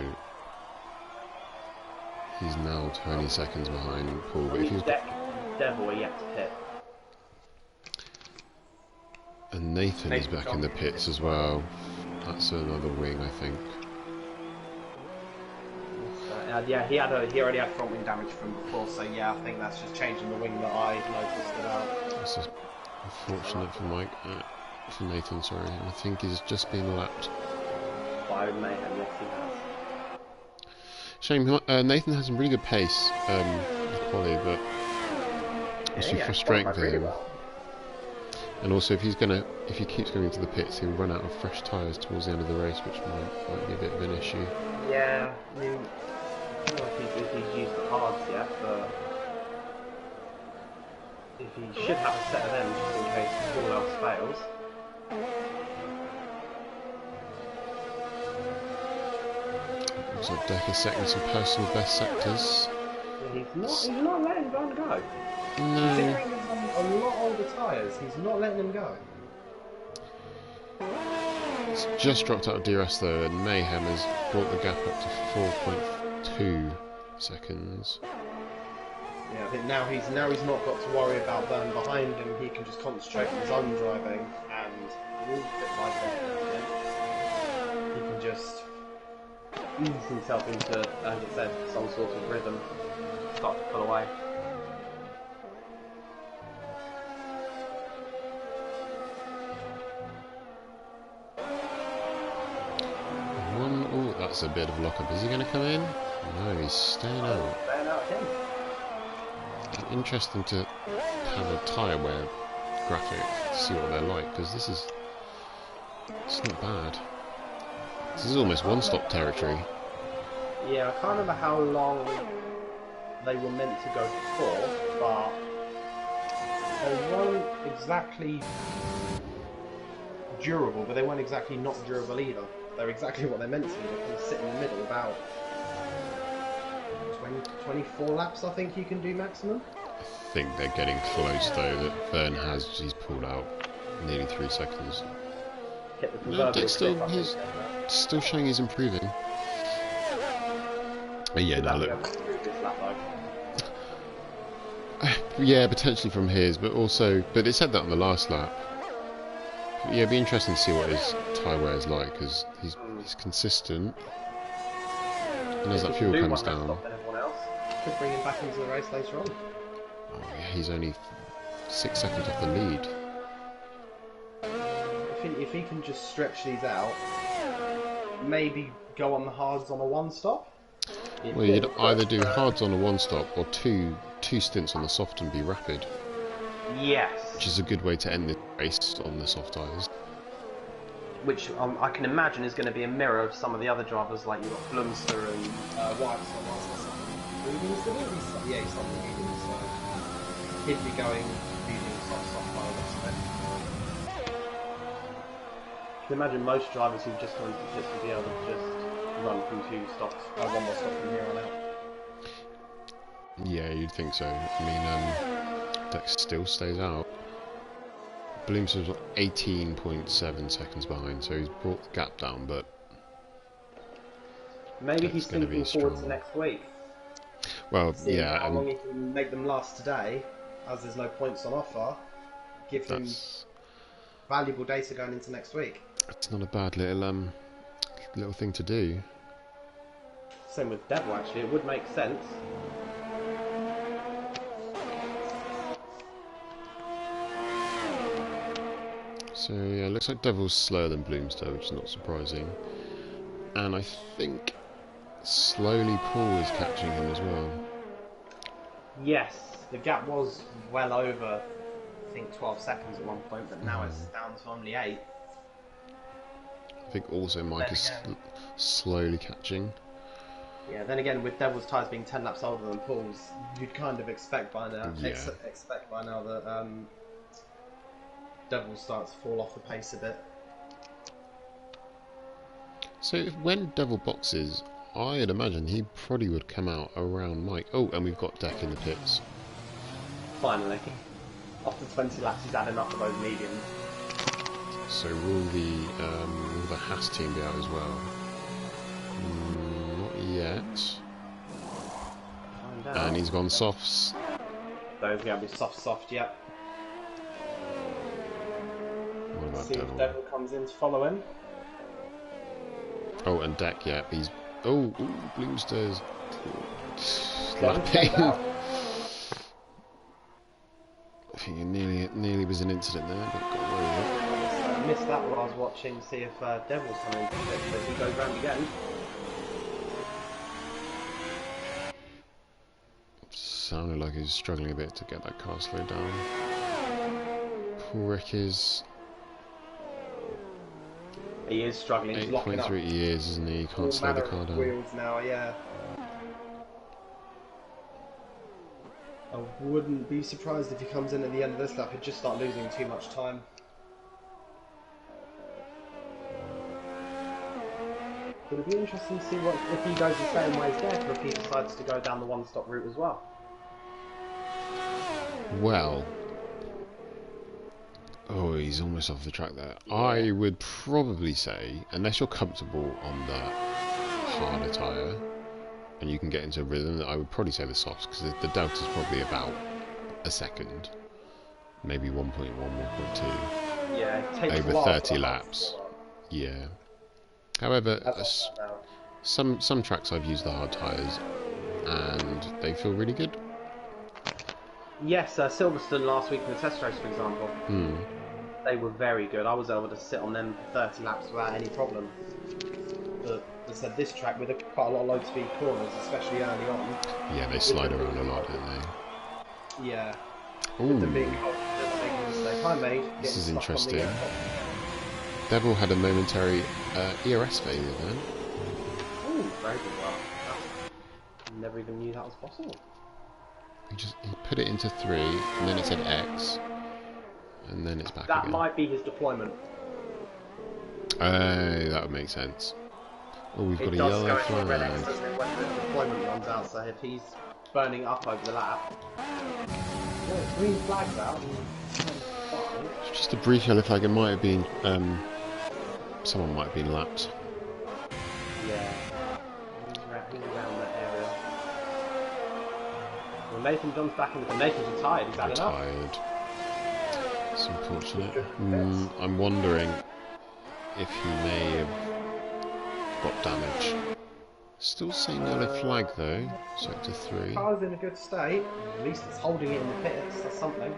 he's now 20 seconds behind Paul. But if he's Devil yet to pit. And Nathan is back in the pits as well. That's another wing, I think. Yeah, he already had front wing damage from before, so yeah, I think that's just changing the wing that I noticed about. This is unfortunate for Mike, for Nathan, sorry. I think he's just been lapped. By Mayhem, yes he has. Shame, Nathan has some really good pace, quality, but it's frustrating for him. Well. And also, if he keeps going into the pits, he'll run out of fresh tyres towards the end of the race, which might be a bit of an issue. Yeah, I mean, I don't know if he's used the hards yet, but if he should have a set of them just in case all else fails. So Deck is setting some personal best sectors. Yeah, he's not letting Van go. No. Considering he's on a lot older tyres, he's not letting him go. It's just dropped out of DRS though, and Mayhem has brought the gap up to 4.2 seconds. Yeah, I think now he's not got to worry about Vern behind him. He can just concentrate on his own driving, and a little bit like that, he can just ease himself into, as I said, some sort of rhythm, start to pull away. Oh, that's a bit of lock-up. Is he going to come in? No, he's staying out. Staying out again. Interesting to have a tyre wear graphic to see what they're like, because it's not bad. This is almost one-stop territory. Yeah, I can't remember how long they were meant to go for, but they weren't exactly durable, but they weren't exactly not durable either. They're exactly what they're meant to be. They kind of sit in the middle, about 24 laps I think you can do maximum. I think they're getting close though, that Vern he's pulled out nearly 3 seconds. No, Dick's still showing he's improving. Yeah, no, look. Yeah, potentially from his, but it said that on the last lap. But yeah, it'd be interesting to see what his tyre wear is like, because he's consistent. And as that fuel comes down... Could bring him back into the race later on. Oh yeah, he's only 6 seconds off the lead. If he can just stretch these out, maybe go on the hards on a one-stop. Well, you'd either do hards on a one-stop or two stints on the soft and be rapid. Yes. Which is a good way to end the race on the soft tyres. Which I can imagine is going to be a mirror of some of the other drivers, like you've got Blumster and White. Yeah, he's not moving, so he'd be going using soft tyre looks of it. I can imagine most drivers who've just gone to pits will be able to just run from 2 stops, one more stop from here on out. Yeah, you'd think so. I mean, Dex still stays out. Bloomson's 18.7 seconds behind, so he's brought the gap down, but maybe he's thinking forward to next week. Well, see yeah, how long he can make them last today, as there's no points on offer. Give him valuable data going into next week. It's not a bad little thing to do. Same with Devil, actually. It would make sense. So yeah, it looks like Devil's slower than Bloomster, which is not surprising. And I think slowly Paul is catching him as well. Yes, the gap was well over, I think, 12 seconds at one point, but now it's down to only 8. I think also Mike is slowly catching. Yeah, then again, with Devil's tyres being 10 laps older than Paul's, you'd kind of expect by now, that Devil starts to fall off the pace a bit. So when Devil boxes, I'd imagine he probably would come out around Mike. Oh, and we've got Deck in the pits. Finally. After 20 laps, he's had enough of those mediums. So will the Haas team be out as well? Not yet. And he's gone softs. Those are going to be soft, yep. What about See Devil? if Devil comes in to follow him. Oh, and Deck, yeah, he's... Oh, Bloomster's lapping. I think it nearly was an incident there, but got away with it. I missed that while I was watching to see if Devil's coming into it, but he goes round again. Sounded like he's struggling a bit to get that car slowed down. Poor Rick is... He is struggling. He's locking up. 8.3 years, isn't he? He can't slow the car down. Wheels now, yeah. I wouldn't be surprised if he comes in at the end of this lap and just start losing too much time. It'll be interesting to see if he goes the same way as Deck, or if he decides to go down the one-stop route as well. Well... Oh, he's almost off the track there. Yeah. I would probably say, unless you're comfortable on the harder tyre, and you can get into a rhythm, I would probably say the softs, because the delta's probably about a second. Maybe 1.1, 1.2. Yeah, it takes over a while 30 laps. Yeah. However, some tracks I've used the hard tyres, and they feel really good. Yes, Silverstone last week in the test race, for example. They were very good. I was able to sit on them for 30 laps without any problem. But as I said, this track with quite a lot of low speed corners, especially early on. Yeah, they slide around a lot, don't they? Yeah. Ooh. The big mistake I made. This is interesting. Devil had a momentary ERS failure then. Ooh, very good work. Never even knew that was possible. He put it into 3, and then it said X, and then it's back that again. That might be his deployment. That would make sense. Oh, we've got a yellow flag. Red X, doesn't it, when the deployment runs out, so if he's burning up over the lap... Yeah, green flag's out. It's just a brief yellow flag. It might have been... someone might have been lapped. Yeah. He's around that area. Well, Nathan John's back in the... Nathan's retired. He's had enough. Retired. It's unfortunate. I'm wondering if he may have got damage. Still seeing yellow flag though. Sector 3. The car's in a good state. At least it's holding it in the pits. That's something.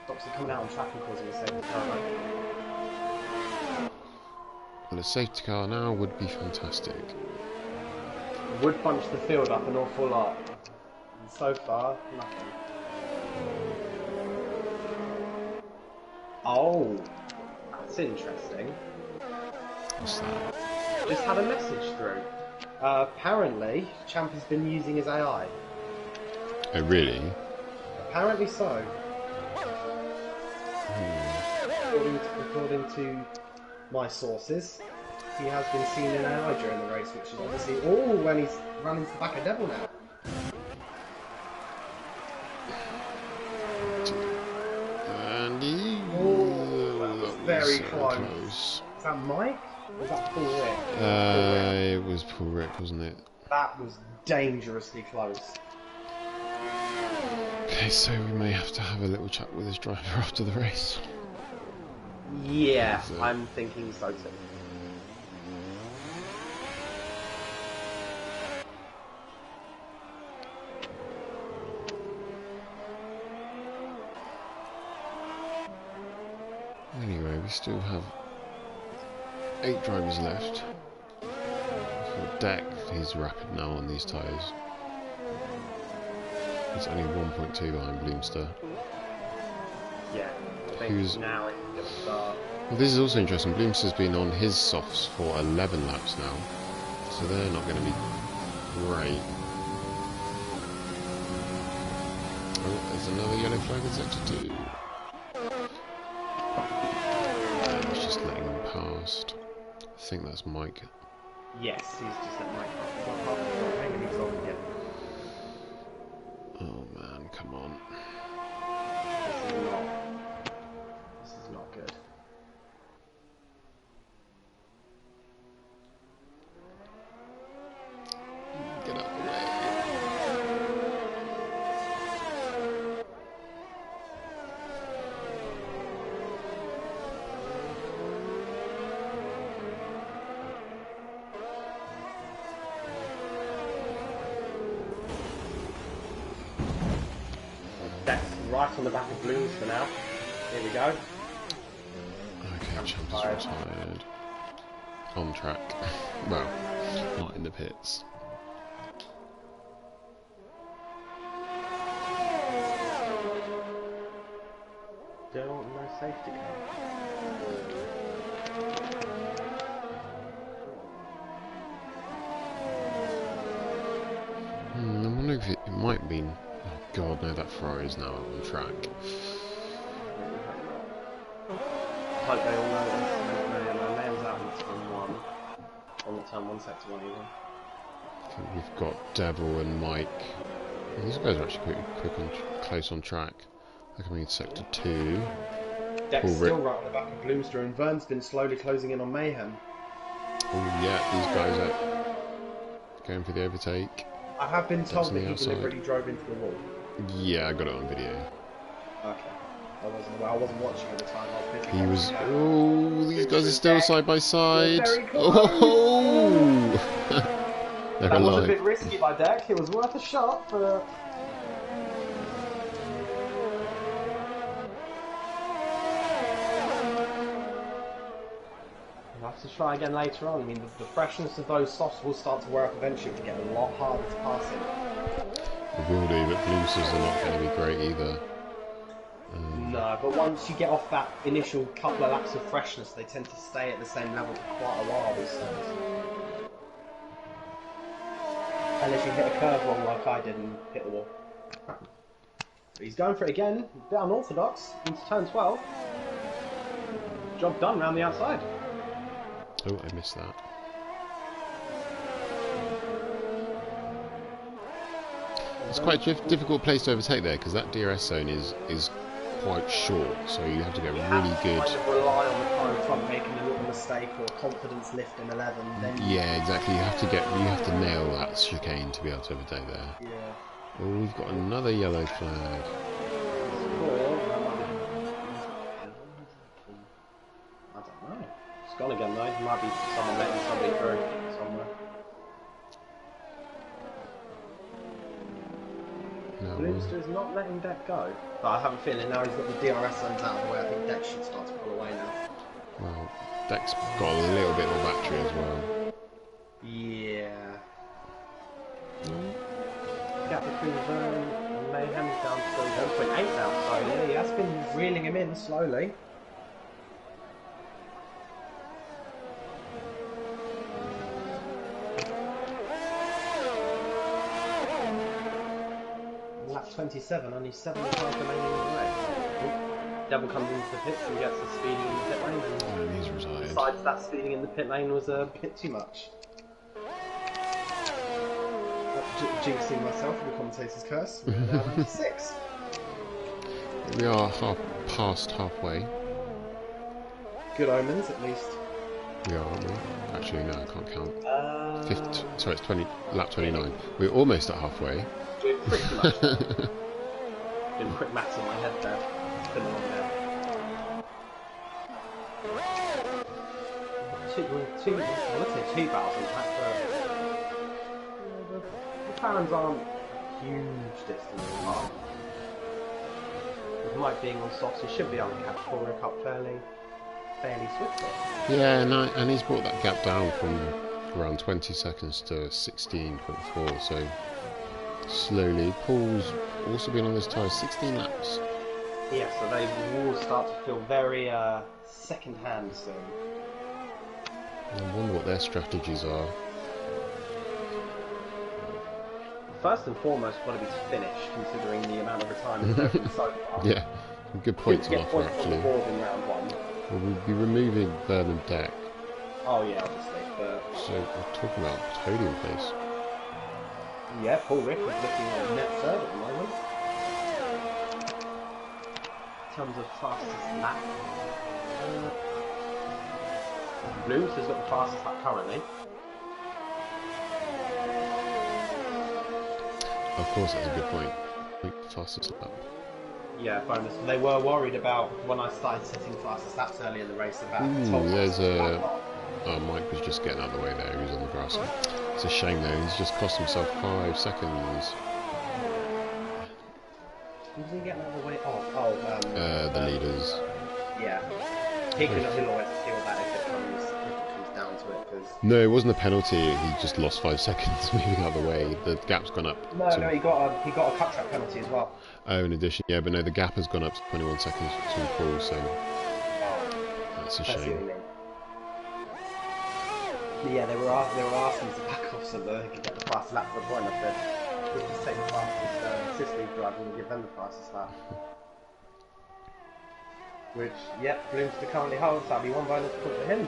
Stops it coming out on track and causing a safety car. Well, a safety car now would be fantastic. It would bunch the field up an awful lot. And so far, nothing. Oh, that's interesting. What's that? Just had a message through. Apparently, Champ has been using his AI. Oh, really? Apparently so. According to my sources, he has been seen in AI during the race, which is obviously... Oh, when he's running to the back of Devil now. And he... Oh, that was very so close. Is that Mike? Or was that Paul Rick? It was Paul Rick, wasn't it? That was dangerously close. Okay, so we may have to have a little chat with his driver after the race. Yeah, So, I'm thinking so too. anyway, we still have 8 drivers left. For Deck, he's rapid now on these tyres. He's only 1.2 behind Bloomster. Yeah, I think Who's now it's going to start. Well, this is also interesting. Bloomster's been on his softs for 11 laps now, so they're not going to be great. Oh, there's another yellow flag in sector 2. And he's just letting him past. I think that's Mike. Yes, he's just at Mike. He's not half the front wing and he's on again. Oh man, come on. This is not good. Get out of the way. That's right on the back of Blooms for now. Here we go. Okay, Champ is retired. On track. Well, not in the pits. Don't no safety car. I wonder if it might be. Oh god, no, that Ferrari is now on track. I hope they all know this. Man's out in turn 1. On the turn 1, sector 1 even. I think we've got Devil and Mike. Well, these guys are actually pretty quick and close on track. They're coming in sector 2. Deck's still right on the back of Bloomster, and Vern's been slowly closing in on Mayhem. Oh yeah, these guys are going for the overtake. I have been told on that the he outside. deliberately drove into the wall. Yeah, I got it on video. Okay. I wasn't watching at the time. I was busy. He was. watching Oh, these guys are still side by side. very close. Oh, they're That was a alive. bit risky by Deck. It was worth a shot, but. We'll have to try again later on. I mean, the freshness of those softs will start to wear up eventually to get a lot harder to pass in. They will do, but Bloomsters are not going to be great either. No, but once you get off that initial couple of laps of freshness, they tend to stay at the same level for quite a while, these things. Unless you hit a curve wrong like I did and hit the wall. But he's going for it again, a bit unorthodox, into turn 12. Job done round the outside. Oh, I missed that. It's quite a difficult place to overtake there because that DRS zone is quite short, so you have to get really good. Kind of rely on the car in front making a little mistake or confidence lift in 11. Then Yeah, exactly. You have to nail that chicane to be able to overtake there. yeah. Oh, we've got another yellow flag. I don't know. It's gone again though. It might be someone letting somebody through somewhere. No, Bloomster is not letting Deck go. But I have a feeling now he's got the DRS zones out of the way, I think Deck should start to pull away now. well, Deck's got a little bit more battery as well. Yeah. Gap between Vern and Mayhem's down to 1.8 now, so yeah, he has been reeling him in slowly. Lap 27, only 7 cars remaining in the race. Devil comes into the pits and gets the speeding in the pit lane and And he's retired. decides that speeding in the pit lane was a bit too much. Jinxing myself with the commentator's curse. We're now down to 6. We are past halfway. Good omens, at least. We are, aren't we? Actually, no, I can't count. Sorry, it's lap 29. We're almost at halfway. We're pretty much. Doing quick maths in my head there. It's been a long day. I would say two battles in fact, but the fans aren't a huge distance apart. With Mike being on softs, he should be able to catch Paul Rick up fairly swiftly. Yeah, and he's brought that gap down from around 20 seconds to 16.4, so slowly. Paul's also been on this tyre 16 laps. Yeah, so they will start to feel very second-hand soon. I wonder what their strategies are. First and foremost, want to be finished, considering the amount of retirements there have been so far. Yeah, some good points on offer actually. On the board in round one. Well, we'll be removing Vernon Deck. Oh yeah, obviously. But so we're talking about podium pace. Yeah, Paul Rick is looking like net third at the moment. In terms of fastest lap. Blooms has got the fastest lap currently. Of course, that's a good point. Fastest lap. Yeah, bonus. They were worried about when I started setting fastest laps early in the race about there's a... Oh, Mike was just getting out of the way there. He was on the grass. It's a shame though. He's just cost himself 5 seconds. Who's he getting out of the way of? The leaders. Yeah. He'll always deal with that if it comes down to it. Cause... No, it wasn't a penalty. He just lost 5 seconds moving out of the way. The gap's gone up. No, he got a cut track penalty as well. Oh, in addition, yeah, but no, the gap has gone up to 21 seconds between Paul, so that's a shame. Yeah, they were asking to back off so that they could get the fast lap for the point. I said, we'll just take the fastest assist league driver and give them the fastest lap. Which, yep, Bloomster currently holds. That'll be one bonus point for him.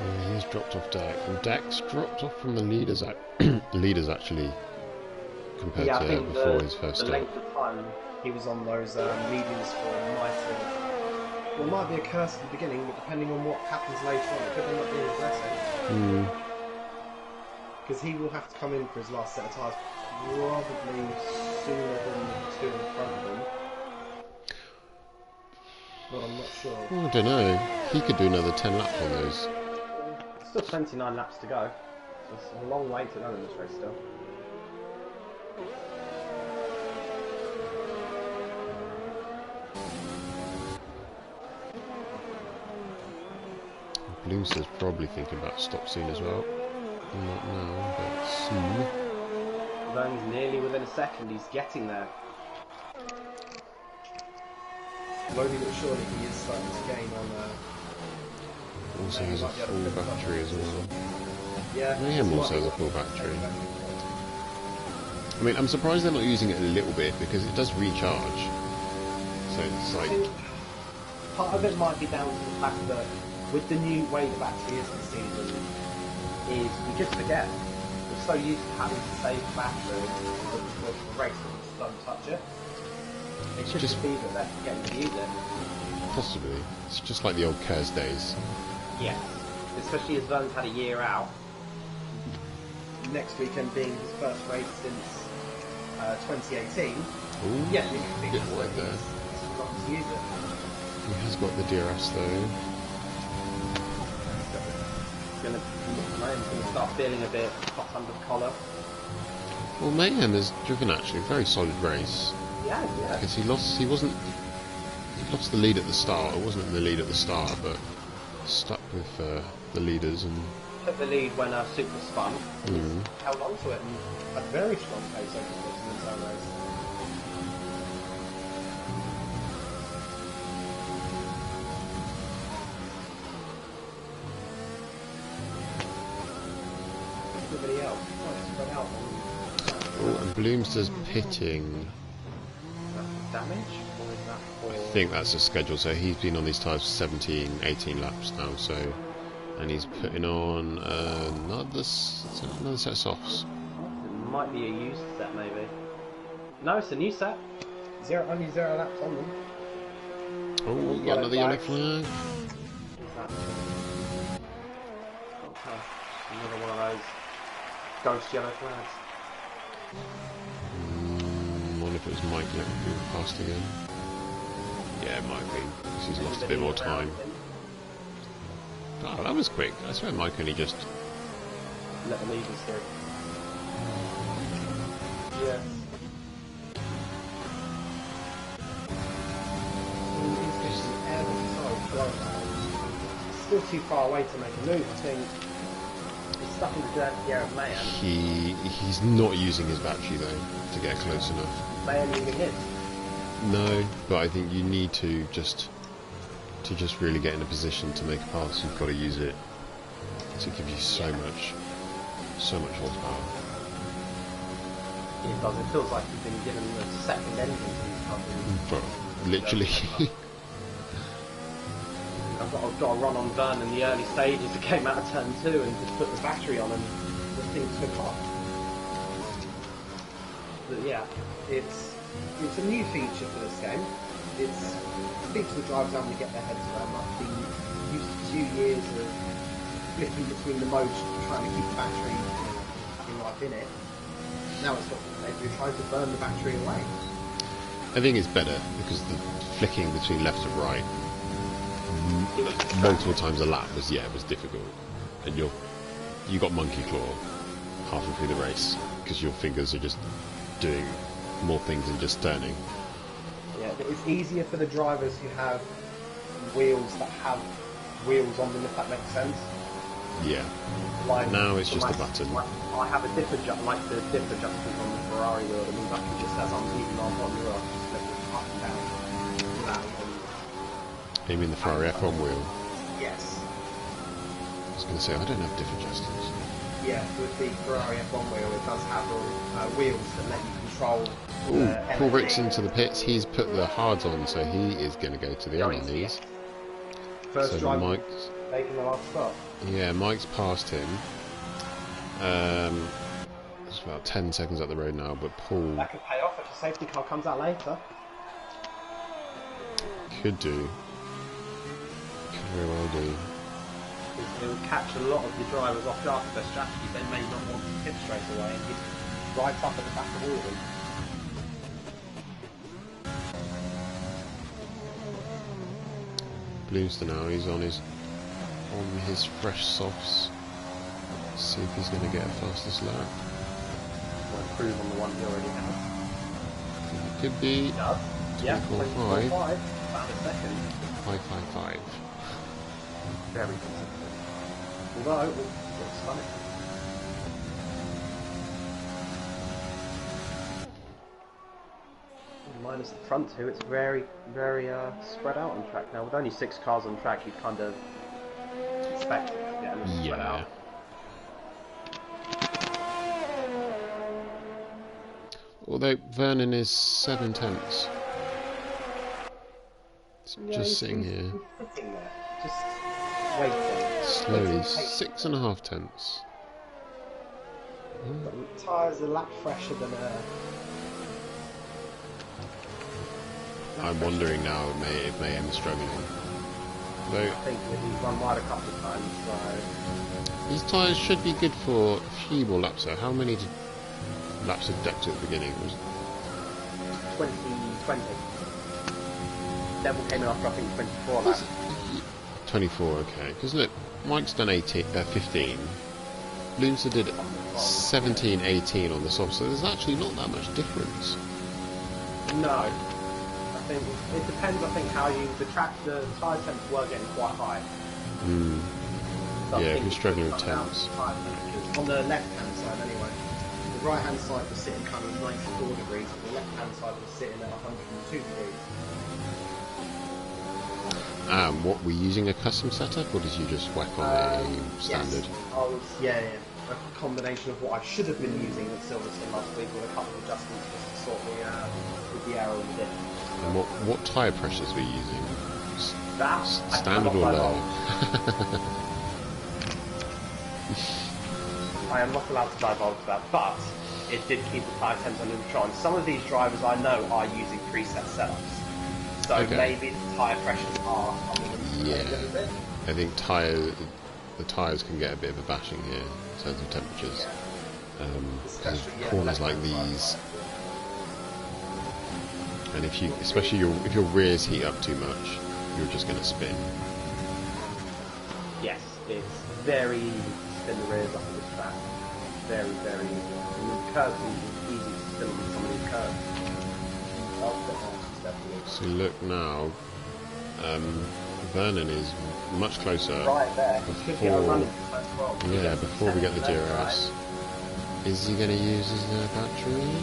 Yeah, he's dropped off Deck, and Deck's dropped off from the leaders. Leaders actually, compared to before his first start. The length of time he was on those mediums for might be a curse at the beginning, but depending on what happens later on, it could end up being a blessing. Because he will have to come in for his last set of tyres probably sooner than the two in front of him. But I'm not sure. I don't know. He could do another 10 laps on those. Still 29 laps to go. So it's a long way to go in this race still. Bloomster's probably thinking about stop soon as well. Not now, but soon. Vern's nearly within a second, he's getting there. Slowly but surely he is starting to gain on also has a full battery as well. Yeah. Mayhem also has a full battery. I mean, I'm surprised they're not using it a little bit because it does recharge. So it's like... Part of it might be down to the fact that with the new way the battery is this season, is we just forget. We're so used to having to save the battery for the race that we just don't touch it. It should just be that they're forgetting to use it. Possibly. It's just like the old Kers days. Yes. Especially as Vern's had a year out. Next weekend being his first race since 2018. Ooh, yeah, you can think good work there. He's not to use it. He has got the DRS though. Mayhem's going to start feeling a bit hot under the collar. Well, Mayhem has driven actually a very solid race. Yeah. Because he lost the lead at the start. It wasn't the lead at the start, but stuck with the leaders and took the lead when Super spun. Held on to it and had a very strong pace over the entire race. Everybody else quite spread out. Oh, and Bloomster's pitting. Damage? Or is that for... I think that's a schedule, so he's been on these tyres 17, 18 laps now, so... And he's putting on another set of softs. It might be a used set, maybe. No, it's a new set. Only 0 laps on them. Oh, got another yellow flag. Okay. Another one of those ghost yellow flags. Wonder if it was Mike letting people past again. Yeah, it might be. Because he's lost a bit more time. Oh, that was quick. I swear Mike only just... Let the leaders through. Yeah. He's getting ever so close. Still too far away to make a move. I think he's stuck in the air of Mayan. He's not using his battery though to get close enough. Mayan even hit. No, but I think you need to just really get in a position to make a pass. You've got to use it to give you so much horsepower. It does. It feels like you've been given a second engine to these companies. But literally. I've got to run on Vern in the early stages. It came out of turn 2 and just put the battery on and the thing took off. But yeah, it's a new feature for this game. It's a feature the drivers having to get their heads around. I've been used to 2 years of flipping between the modes, trying to keep the battery having life in it. Now it's got you're trying to burn the battery away. I think it's better because the flicking between left and right multiple times a lap was difficult, and you got monkey claw halfway through the race because your fingers are just doing more things than just turning. Yeah, it's easier for the drivers who have wheels that have wheels on them, if that makes sense. Yeah. Like, now it's just a button. I have a diff adjustment on the Ferrari wheel. I mean, that just as I'm leaving on one wheel, I just flip it up and down. You mean the Ferrari F1 wheel? Yes. I was going to say, I don't have diff adjusters. Yeah, with the Ferrari F1 wheel, it does have wheels that let you control. Paul Rick's into the pits. He's put the hards on, so he is going to go to the end on these. First so driver Mike's taking the last stop. Yeah, Mike's passed him. It's about 10 seconds up the road now, but Paul... That could pay off if the safety car comes out later. Could do. Could very well do. It will catch a lot of the drivers off guard with their strategy. They may not want to pit straight away and get right up at the back of all of them. Bloomster now, he's on his fresh softs. Let's see if he's going to get a fastest lap. Or improve on the one he already has. It could be 24.5. About a second. 555. Very consistent. Although, it's funny. Minus the front two, it's very, very spread out on track now. With only 6 cars on track, you kind of expect it to get a little spread out. Although Vernon is 7 tenths. Just sitting here. Sitting there, just waiting. Slowly, 6.5 tenths. The tyres are a lap fresher than I'm wondering now if Mayhem's struggling. Though, I think that he's run wide a couple of times, so... These tyres should be good for a few more laps though. How many laps of depth at the beginning? Was 20. Devil came in after I think 24 laps. 24, okay. Because look, Mike's done 15. Loonser did 17, 18 on the soft, so there's actually not that much difference. No. I think it depends. I think how the tyre temps were getting quite high. So yeah, if you're struggling with temps. On the left-hand side, anyway. The right-hand side was sitting kind of 94 degrees, and the left-hand side was sitting at 102 degrees. What, were you using a custom setup, or did you just whack on a standard? Yes, a combination of what I should have been using at Silverstone last week with a couple of adjustments just to sort the aero and the dip. And what tyre pressures were you using? Standard or low? I am not allowed to divulge that, but it did keep the tyre temps under control. And some of these drivers I know are using preset setups. So maybe the tyre pressures are coming in a little bit. I think the tyres can get a bit of a bashing here in terms of temperatures. Because corners like these, And if you, especially if your rears heat up too much, you're just going to spin. Yes, it's very easy to spin the rears up of this track. Very, very easy. And the curves are easy to spin on some of these curves. So look now, Vernon is much closer. Right there. Before we get the DRS. Is he going to use his battery?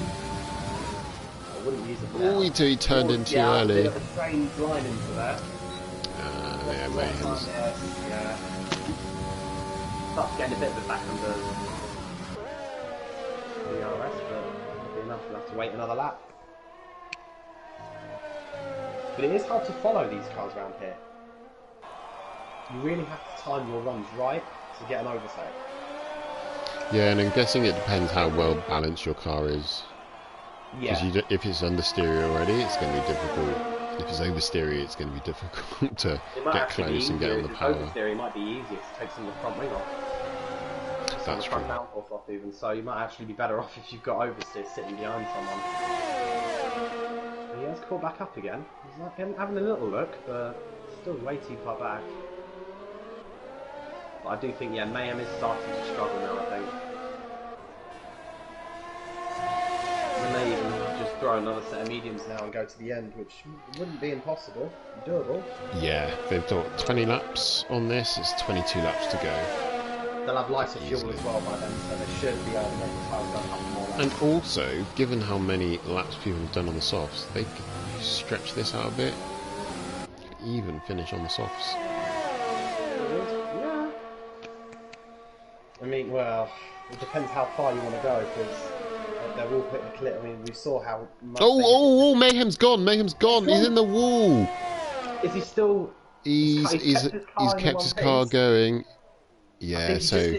I wouldn't use it now. Oh, he turned in too early. A bit of a strange line into there. Yeah, Mayhem's. Yeah. Starts getting a bit of a back under DRS, but it'll be enough. We'll have to wait another lap. But it is hard to follow these cars around here. You really have to time your runs right to get an overtake. Yeah, and I'm guessing it depends how well balanced your car is. Yeah. Because if it's understeer already, it's going to be difficult. If it's oversteer, it's going to be difficult to get close and get on the power. Oversteer, it might be easier to take some of the front wing off. That's true. Front downforce off even, so you might actually be better off if you've got oversteer sitting behind someone. But he has caught back up again. He's like having a little look, but still way too far back. But I do think, yeah, Mayhem is starting to struggle now, I think. They may even just throw another set of mediums now and go to the end, which wouldn't be impossible, doable. Yeah, they've got 20 laps on this, it's 22 laps to go. They'll have lighter fuel as well by then, so they should be able to make the tyres go a couple more laps. And also, given how many laps people have done on the softs, they could stretch this out a bit, even finish on the softs. Yeah. I mean, well, it depends how far you want to go, because they're all putting a clip. I mean, we saw how much. Oh, Mayhem's gone! Mayhem's gone! He's in the wall! Is he still. He's kept his car going. Yeah, so.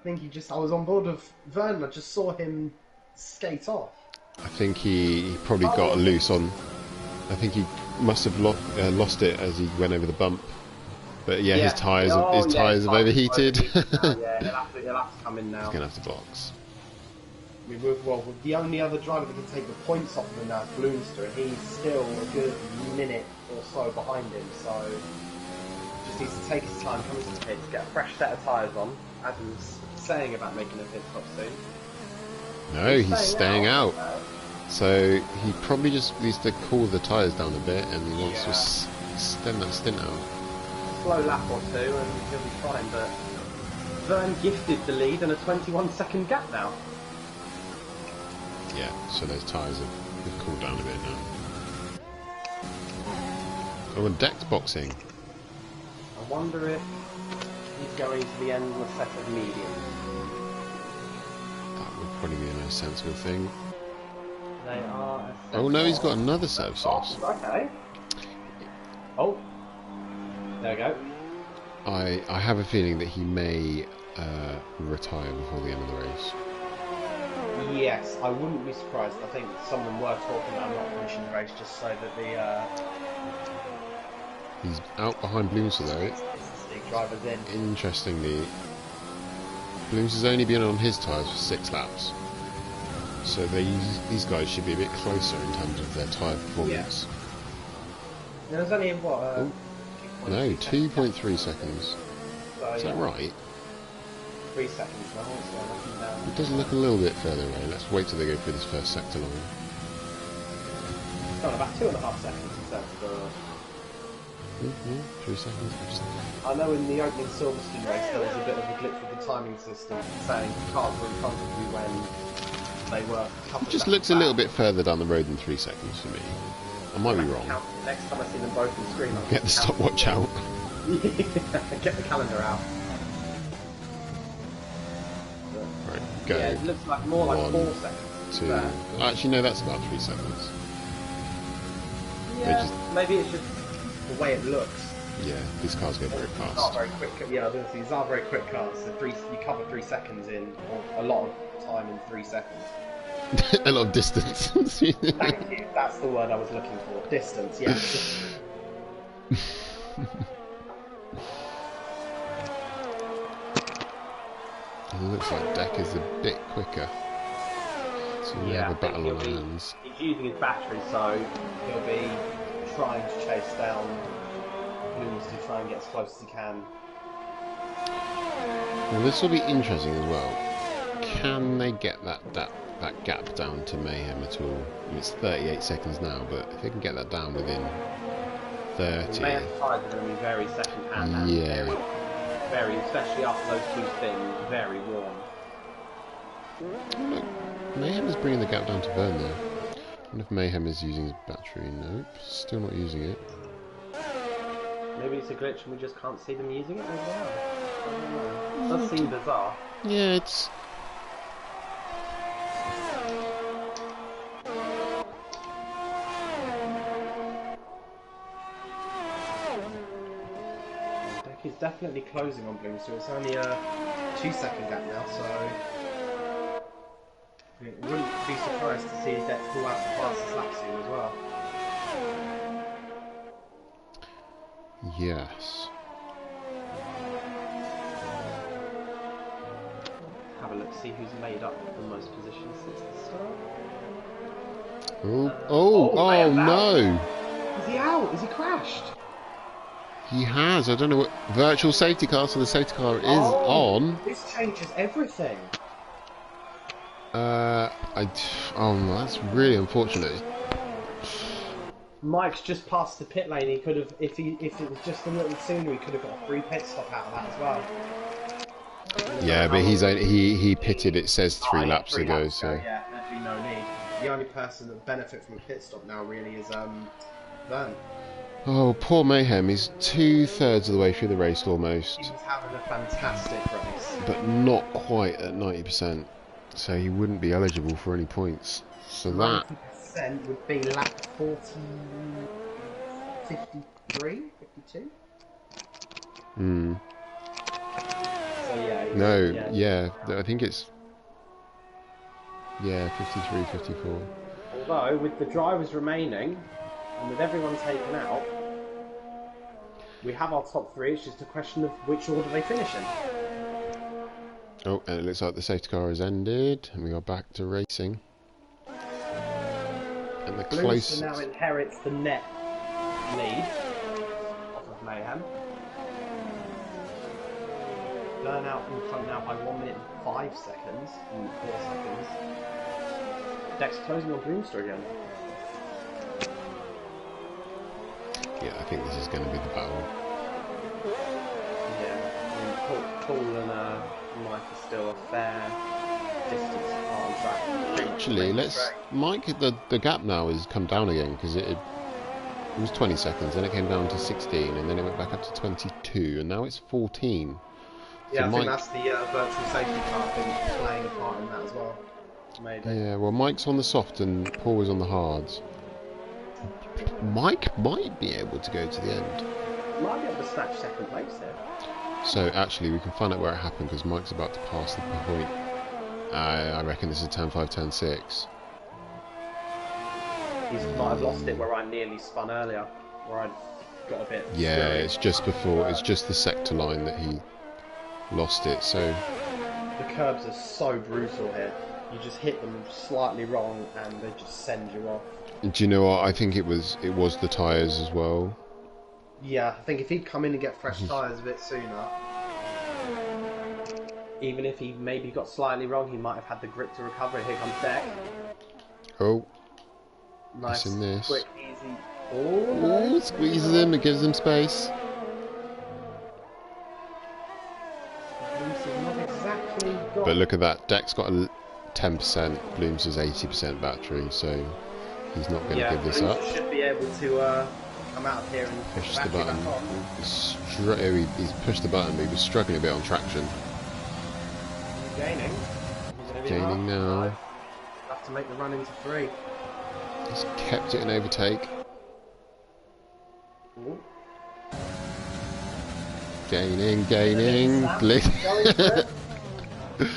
I was on board with Vernon, I just saw him skate off. I think he probably got loose on. I think he must have lost it as he went over the bump. But yeah, his tyres have overheated. Yeah, he'll have to come in now. He's going to have to box. I mean, well, the only other driver that can take the points off of him now is Bloomster, and he's still a good minute or so behind him, so just needs to take his time, come into the pits, get a fresh set of tyres on. Adam's saying about making a pit stop soon. No, he's staying out. So he probably just needs to cool the tyres down a bit, and he wants to extend that stint out. Slow lap or two and he'll be fine, but Vern gifted the lead and a 21-second gap now. Yeah, so those tyres have cooled down a bit now. Oh, and Deck's boxing. I wonder if he's going to the end with a set of mediums. That would probably be a nice sensible thing. They are. Oh no, he's got another set of softs. Oh, okay. Oh, there we go. I have a feeling that he may retire before the end of the race. Yes, I wouldn't be surprised. I think some of them were talking about not finishing the race just so that the he's out behind Bloomster though. drivers in. Interestingly, Bloomster's only been on his tyres for 6 laps. So these guys should be a bit closer in terms of their tyre performance. Yeah. There's only, what, no, 2.3 seconds. So, is that right? 3 seconds now, so looking down. It does look a little bit further away. Let's wait till they go through this first sector line. No, about 2.5 seconds in terms of 3 seconds. I know in the opening Silverstone race there was a bit of a glitch with the timing system, saying cars were in front of you when they were a couple It just looks a little bit further down the road than 3 seconds for me. I might be wrong. Next time I see them both on screen, I'll get the stopwatch out. Get the calendar out. Right, go. Yeah, it looks like more like 1, 4 seconds. 2. Actually, no, that's about 3 seconds. Yeah, maybe it's just the way it looks. Yeah, these cars go very fast. These are very quick. Yeah, I was going to say, these are very quick cars. So you cover 3 seconds in, or a lot of time in 3 seconds. A lot of distance. Thank you. That's the word I was looking for. Distance. Yes. It looks like Deck is a bit quicker. So we Yeah, have I a think battle on our hands. he's using his battery, so he'll be trying to chase down Blooms to try and get as close as he can. Well, this will be interesting as well. Can they get that gap down to Mayhem at all? I mean, it's 38 seconds now, but if they can get that down within 30... Mayhem's tyres are going to be very second-hand and Yeah. very, especially after those two spins, very warm. Look, Mayhem is bringing the gap down to Vern there. I wonder if Mayhem is using his battery. Nope, still not using it. Maybe it's a glitch and we just can't see them using it as well. I don't know. It does seem bizarre. Yeah, it's... He's definitely closing on Bloom, so it's only a 2-second gap now, so I wouldn't be surprised to see his deck pull out the fastest lap soon as well. Yes. Have a look, see who's made up the most positions since the start. Oh no! Is he out? Is he crashed? He has. I don't know what virtual safety car. So the safety car is on. This changes everything. Oh, that's really unfortunate. Mike's just passed the pit lane. He could have, if it was just a little sooner, he could have got a free pit stop out of that as well. Yeah, but he pitted. It says three laps ago. So yeah, there'd be no need. The only person that would benefit from a pit stop now really is Vern. oh, poor Mayhem. He's 2/3 of the way through the race almost, He's having a fantastic race, but not quite at 90%. So he wouldn't be eligible for any points. So that 90% would be lap 40, 53, 52. Hmm. So yeah. No, yeah, I think it's 53, 54. Although with the drivers remaining and with everyone taken out, we have our top three. It's just a question of which order they finish in. Oh, and it looks like the safety car has ended, and we are back to racing. And the closest now inherits the net lead off of Mayhem. Burn out in front now by 1 minute and 5 seconds, and 4 seconds. Dex closing on Bloomster again. Yeah, I think this is going to be the battle. Yeah, I mean, Paul and Mike are still a fair distance apart on track. Actually, Mike, the gap now has come down again, because it was 20 seconds, then it came down to 16, and then it went back up to 22, and now it's 14. Yeah, so I Mike, think that's the virtual safety car thing playing a part in that as well. Maybe. Yeah, well, Mike's on the soft and Paul is on the hards. Mike might be able to go to the end. Might be able to snatch second place there. So actually, we can find out where it happened, because Mike's about to pass the point. I reckon this is 10-5, 10-6. He might have lost it where I nearly spun earlier, where I got a bit. Yeah, scary. it's just before. It's just the sector line that he lost it. So the curbs are so brutal here. You just hit them slightly wrong, and they just send you off. do you know what? I think it was the tyres as well. Yeah, I think if he'd come in and get fresh tyres a bit sooner, even if he maybe got slightly wrong, he might have had the grip to recover. Here comes Deck. Oh, Nice, in this. quick, easy. Oh, squeezes him. It gives him space. Not exactly got... But look at that. Deck's got a 10%. Bloom's has 80% battery, so he's not going to give this up. Should be able to come out of here and Pushes the button. He's pushed the button, but he was struggling a bit on traction. He's gaining. Gaining now. Have to make the run into 3. He's kept it in overtake. Ooh. Gaining.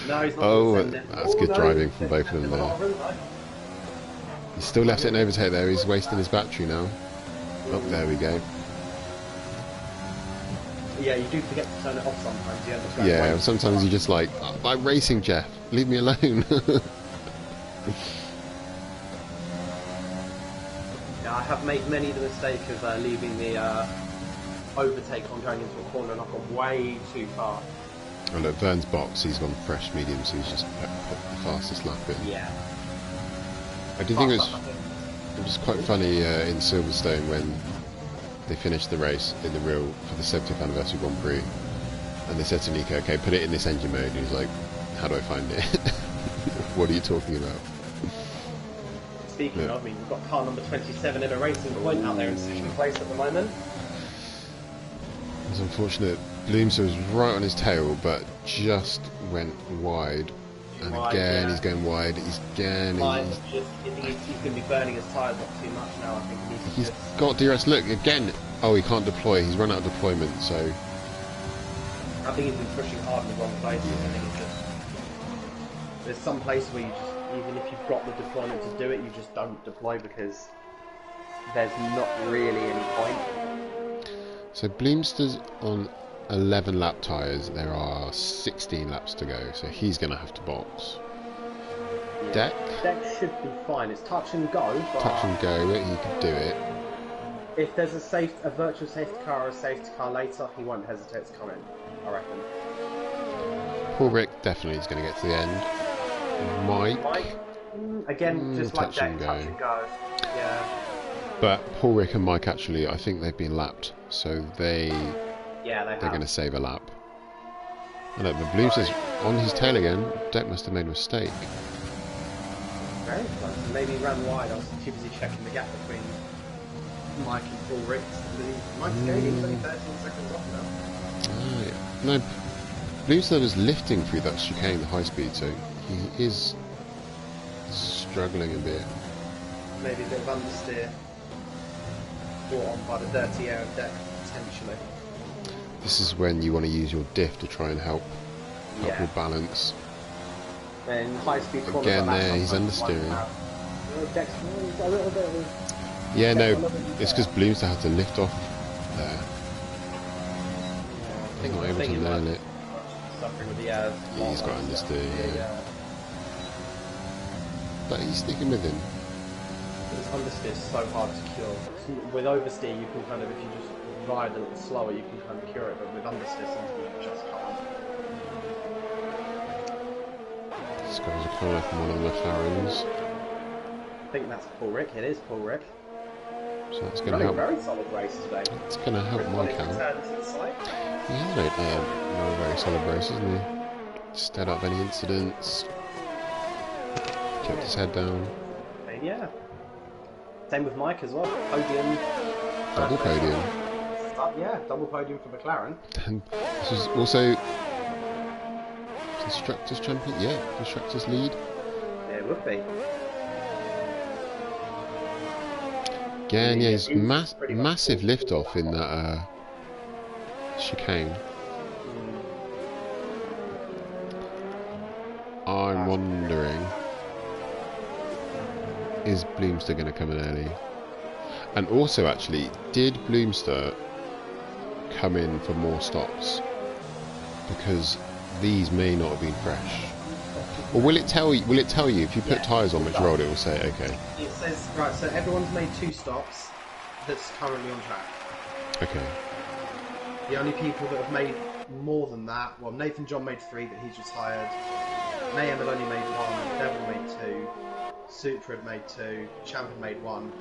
No, he's not. Oh, that's good driving from both of them there. He's still left it in overtake there. He's wasting his battery now. Oh, there we go. Yeah, you do forget to turn it off sometimes. Yeah, sometimes you just like, I'm racing, Jeff. Leave me alone. I have made many the mistake of leaving the overtake on going into a corner, and I've gone way too far. Oh look, Vern's box, he's gone fresh medium, so he's just put the fastest lap in. Yeah. I did think it was quite funny in Silverstone when they finished the race in the real for the 70th anniversary Grand Prix, and they said to Nico, okay, put it in this engine mode, and he's like, how do I find it? What are you talking about? Speaking of, I mean, we've got car number 27 in a racing point out there in second place at the moment. It's unfortunate. Bloomster was right on his tail, but just went wide. And again, he's going wide. He's again. I think he's going to be burning his tyres up too much now. I think he's got DRS. Look again. Oh, he can't deploy. He's run out of deployment. So I think he's been pushing hard in the wrong places. I think it's just there's some place where you just, even if you've got the deployment to do it, you just don't deploy because there's not really any point. So Bloomster's on 11 lap tyres. There are 16 laps to go, so he's going to have to box. Yeah. Deck should be fine. It's touch and go. But touch and go. He could do it. If there's a virtual safety car or a safety car later, he won't hesitate to come in, I reckon. Paul Rick definitely is going to get to the end. Mike again, just like Deck, touch and go. Yeah. But Paul Rick and Mike actually, I think they've been lapped, so they're going to save a lap. I know, but Bloomster's on his tail again. Deck must have made a mistake. Very close. Maybe he ran wide. I was too busy checking the gap between Mike and Paul Rick. Mike's gaining 13 seconds off now. Oh, yeah. No, Bloomster was lifting through that chicane, the high speed, so he is struggling a bit. Maybe a bit of understeer brought on by the dirty air of Deck, potentially. This is when you want to use your diff to try and help with balance. And high speed corner again there, he's understeering. Deck's a little bit of yeah, no, it's because Bloomster had to lift off there. He's not able to learn it. Suffering with the he's got understeer, yeah. But he's sticking with him. Understeer is so hard to cure. With oversteer, you can kind of, if you just ride a little slower, you can kind of cure it, but with understeer, sometimes you just can't. This guy's a corner from one of the McLarens. I think that's Paul Rick. It is Paul Rick. So that's going to help. Very solid race today. It's going to help Mike out. Yeah, no very solid race, isn't he? Stayed out of any incidents. Kept his head down. Yeah. Same with Mike as well. Podium. Double podium. Yeah, double podium for McLaren. And this is also Constructors Champion. Yeah, Constructors lead. Yeah, it would be. Again, yeah, he's massive lift off in that chicane. I'm wondering, is Bloomster going to come in early? And also, actually, did Bloomster come in for more stops? Because these may not have been fresh. Or will it tell you? Will it tell you if you put tyres on which road? It will say okay. It says right. So everyone's made 2 stops. That's currently on track. Okay. The only people that have made more than that, well, Nathan John made 3, but he's retired. Mayhem had only made 1. Devil made 2. Sutra had made 2. Champ had made 1.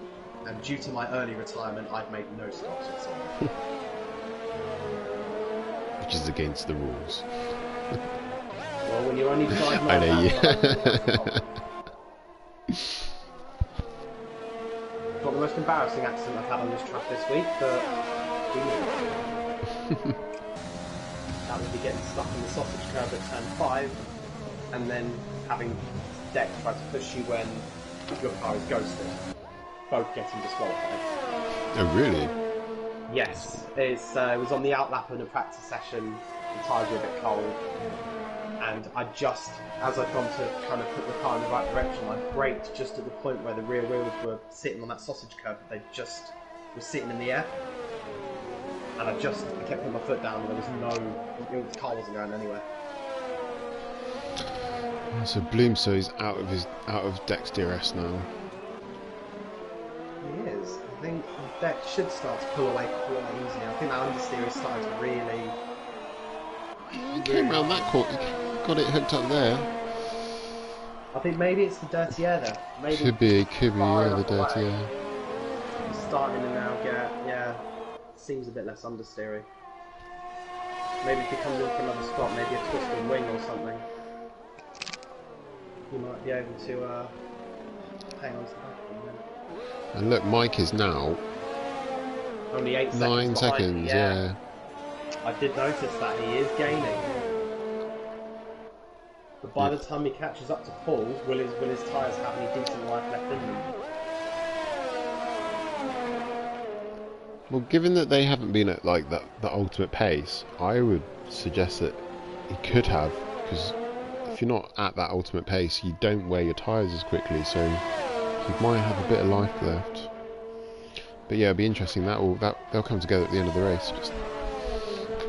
And due to my early retirement, I'd made no stops at all. Which is against the rules. Well, when you're only driving I know, yeah. Not the most embarrassing accident I've had on this track this week, but that would be getting stuck in the sausage curve at turn 5, and then having Deck try to push you when your car is ghosted. Both getting disqualified. Oh, really? Yes. It was on the outlap in a practice session, the tyres were a bit cold, and I just, as I'd gone to kind of put the car in the right direction, I braked just at the point where the rear wheels were sitting on that sausage curve. They just were sitting in the air, and I kept putting my foot down, and there was the car wasn't going anywhere. So Bloomster is out of Deck's DRS now. He is. deck should start to pull away quite easily. I think that understeer is starting to really. He came round that court. He got it hooked up there. I think maybe it's the dirty air there. Maybe Could be, yeah, the dirty way. air. He's starting to now get, seems a bit less understeery. Maybe if he comes in for another spot, maybe a twisted wing or something, he might be able to hang on to that. And look, Mike is now only 8 seconds. 9 seconds, yeah. I did notice that he is gaining. But by the time he catches up to Paul, will his tyres have any decent life left in them? Well, given that they haven't been at like the ultimate pace, I would suggest that he could have, because if you're not at that ultimate pace, you don't wear your tyres as quickly, so you might have a bit of life left. But yeah, it'll be interesting. They'll come together at the end of the race. Just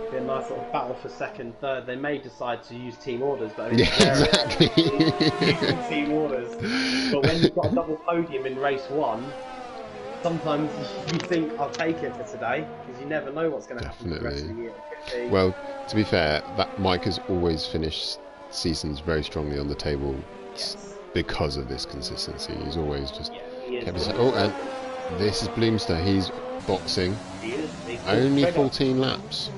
be a nice little battle for second, third. They may decide to use team orders, but I mean, yeah, exactly. team orders. But when you've got a double podium in race 1, sometimes you think I'll take it for today, because you never know what's going to happen for the rest of the year. Well, to be fair, that Mike has always finished seasons very strongly on the table because of this consistency. He's always just kept his. Oh, and this is Bloomster. He's boxing. He's only 14 laps.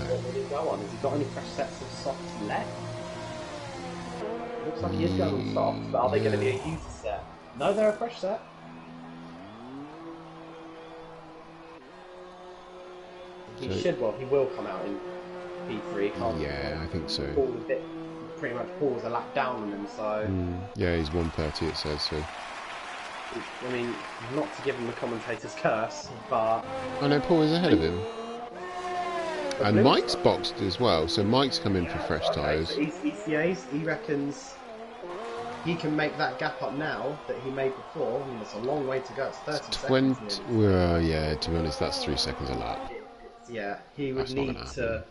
What will he go on? Has he got any fresh sets of softs left? Looks like he is going on softs, but are they going to be a used set? No, they're a fresh set. He will come out in P3, can't he? Yeah, I think so. Pretty much Paul's a lap down on him, so. Yeah, he's 130, it says so. I mean, not to give him the commentator's curse, but. I know Paul is ahead of him. And Mike's boxed as well, so Mike's come in for fresh tyres. So he reckons he can make that gap up now that he made before. I mean, it's a long way to go. It's 30 seconds. Well, yeah, to be honest, that's 3 seconds a lap. Yeah, he would need to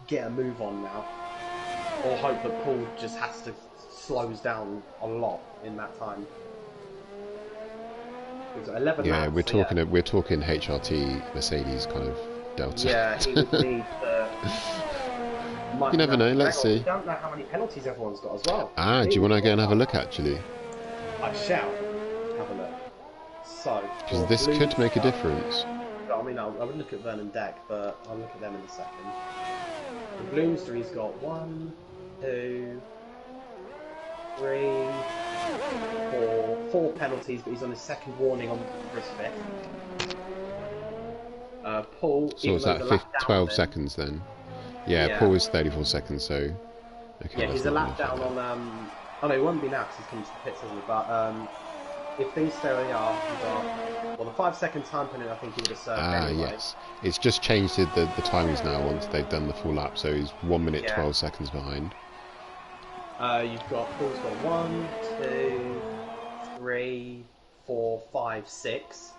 get a move on now, or hope that Paul just has to slows down a lot in that time. We've got 11 laps, we're talking HRT Mercedes kind of delta. Yeah, he would need to. You never know. Let's see. We don't know how many penalties everyone's got as well. Do you want to go and have a look actually? I shall have a look. So, because this could make a difference. I mean, I would look at Vernon Deck, but I'll look at them in a second. The Bloomster, he's got 1, 2, 3, 4 penalties, but he's on his second warning on this 5th. Paul, so is that 12 seconds then? Yeah, Paul is 34 seconds, so. Okay, yeah, he's a lap down on. Oh no, he won't be now because he's coming to the pits, isn't he? But if things stay where they are, he's got. Well, the 5 second time penalty, I think he would have served anyway. Yes. It's just changed the timings now once they've done the full lap, so he's 1 minute 12 seconds behind. You've got Paul's got 1, 2, 3, 4, 5, 6.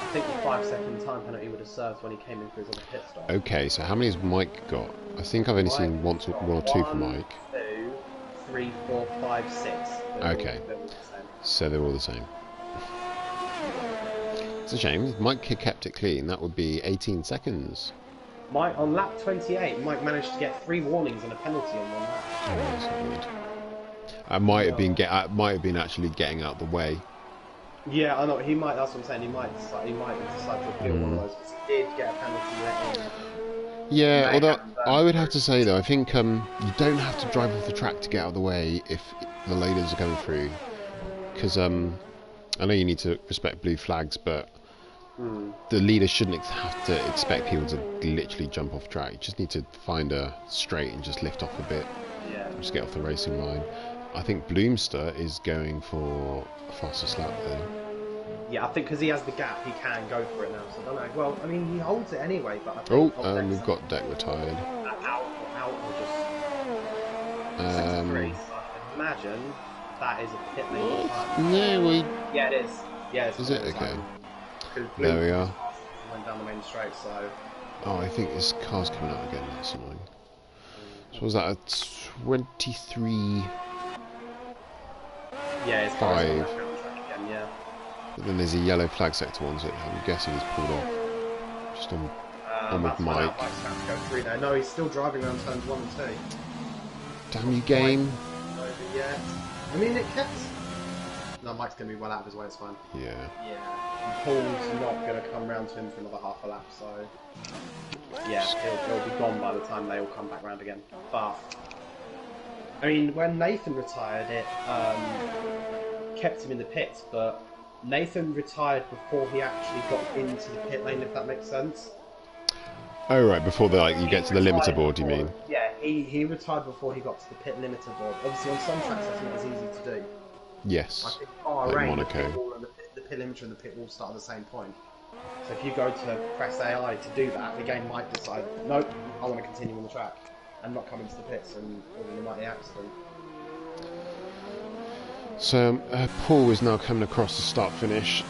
I think the 5 second time penalty would have served when he came in for his other pit stop. Okay, so how many has Mike got? I think I've only seen one or two for Mike. 2, 3, 4, 5, 6. Okay, so they're all the same. It's a shame. Mike kept it clean. That would be 18 seconds. Mike on lap 28, Mike managed to get 3 warnings and a penalty on 1 lap. Oh, that's not good. I might have been actually getting out the way. Yeah, I know. He might. That's what I'm saying. He might decide to appeal one of those because he did get a penalty there. Yeah, although I would have to say though, I think you don't have to drive off the track to get out of the way if the leaders are going through, because I know you need to respect blue flags, but the leaders shouldn't have to expect people to literally jump off track. You just need to find a straight and just lift off a bit. Yeah. Just get off the racing line. I think Bloomster is going for a fastest lap though. Yeah, I think because he has the gap, he can go for it now. So I don't know. Well, I mean, he holds it anyway, but I think we've got Deck retired. Out or just 63. So I can imagine that is a pit lane. No, yeah, it is. Yeah, is it? Okay. There we are. Went down the main straight, so. Oh, I think this car's coming out again. That's annoying. So was that a 23? Yeah, his car's gone 5. back around the track again, yeah. But then there's a yellow flag sector one, so I'm guessing he's pulled off. Just on About with to find Mike. out Mike's about to go through there. No, he's still driving around turns 1 and 2. Damn you, game. Not over yet. I mean, it kept... No, Mike's going to be well out of his way, it's fine. Yeah. Yeah. And Paul's not going to come round to him for another half a lap, so... Yeah, he'll be gone by the time they all come back round again. But... I mean, when Nathan retired, it kept him in the pits, but Nathan retired before he actually got into the pit lane, if that makes sense. Oh, right, before you get to the limiter board, you mean? Yeah, he retired before he got to the pit limiter board. Obviously, on some tracks that's not as easy to do. Yes. I think Bahrain, Monaco. the pit limiter and the pit wall start at the same point. So if you go to press AI to do that, the game might decide, nope, I want to continue on the track and not come into the pits and cause a mighty accident. So Paul is now coming across the start finish,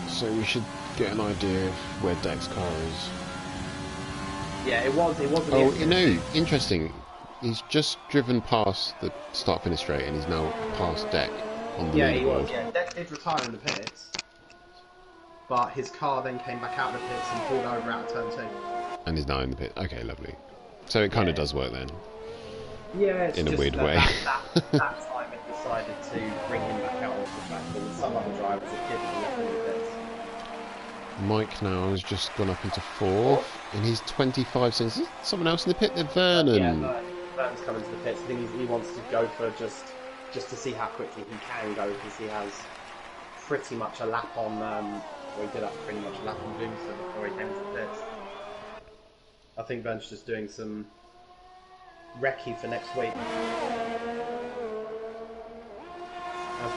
so we should get an idea of where Deck's car is. Yeah, it wasn't. Oh, you know, interesting. He's just driven past the start finish straight, and he's now past Deck on the he leaderboard. was. Yeah, Deck did retire in the pits, but his car then came back out of the pits and pulled over out of turn 2. And he's now in the pit. Okay, lovely. So it kind of does work then. Yeah, it's in a just weird that, way. that time it decided to bring him back out onto the track, but with some other drivers it didn't and left him in the pits. Mike now has just gone up into 4th, and he's 25 seconds. Is someone else in the pit there? Vernon. Yeah, Vernon's coming to the pits. I think he wants to go for just to see how quickly he can go, because he has pretty much a lap on. Well, he did have pretty much a lap on Bloomster before he came to the pits. I think Vernon's just doing some recce for next week. As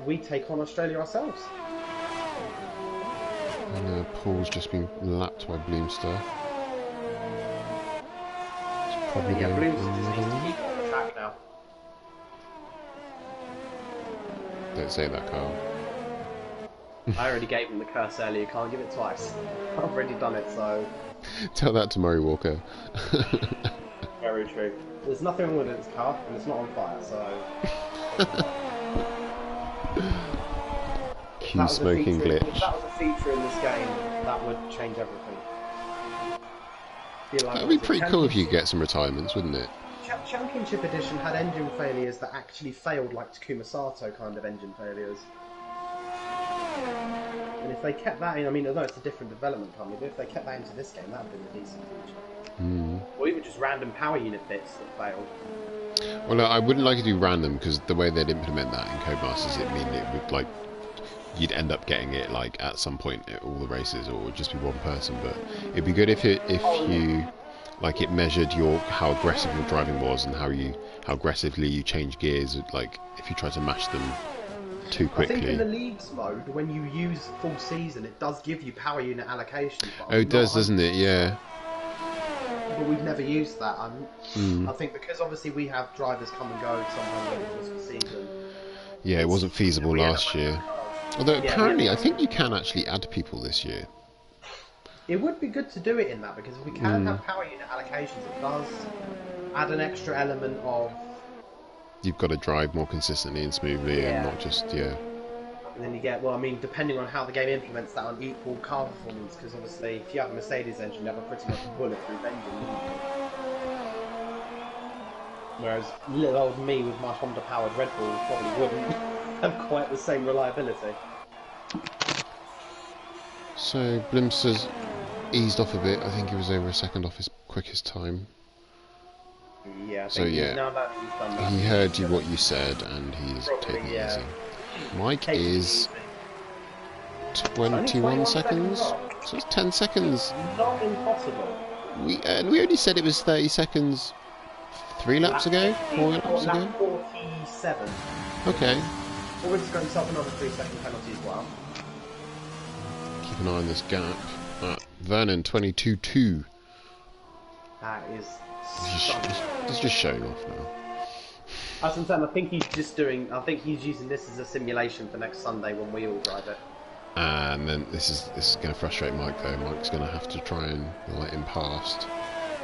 we take on Australia ourselves. And Paul's just been lapped by Bloomster. It's probably Yeah, going Bloomster for just another needs to one. keep on the track now. Don't say that, Carl. I already gave him the curse earlier, can't give it twice. I've already done it, so... Tell that to Murray Walker. Very true. There's nothing wrong with this car, and it's not on fire, so... Cue smoking glitch. If that was a feature in this game, that would change everything. That would be pretty cool if you could get some retirements, wouldn't it? Championship Edition had engine failures that actually failed, like Takuma Sato kind of engine failures. And if they kept that in, I mean, although it's a different development company, but if they kept that into this game, that would have been a decent feature. Mm. Or even just random power unit bits that failed. Well, I wouldn't like to do random, because the way they'd implement that in Codemasters, it mean it would, like, you'd end up getting it, like, at some point at all the races, or it would just be one person. But it'd be good if you, like, it measured how aggressive your driving was and how aggressively you change gears, like, if you try to mash them too quickly. I think in the leagues mode, when you use full season, it does give you power unit allocation. Oh, it does, doesn't it? Yeah. But we've never used that. I think because obviously we have drivers come and go sometimes just for season. Yeah, it wasn't feasible last year. Although apparently, I think you can actually add people this year. It would be good to do it in that, because if we can have power unit allocations, it does add an extra element of... You've got to drive more consistently and smoothly, and not just, And then you get, well, I mean, depending on how the game implements that on equal car performance, because obviously if you have a Mercedes engine, you have a pretty much bulletproof engine. Whereas little old me with my Honda-powered Red Bull probably wouldn't have quite the same reliability. So Blimster's eased off a bit. I think he was over a second off his quickest time. Yeah, I think so yeah, now that he's done that, he heard what you said, and he's taking it easy. Mike is 21 seconds, so it's 10 seconds. Not impossible. We only said it was 30 seconds 3 laps ago, 4 laps ago. Lap 47. Okay. Always got himself another 3-second penalty as well. Keep an eye on this gap. Vernon 22.2. That is. He's just showing off now. As I'm saying, I think he's just doing. I think he's using this as a simulation for next Sunday when we all drive it. And then this is going to frustrate Mike though. Mike's going to have to try and let him past.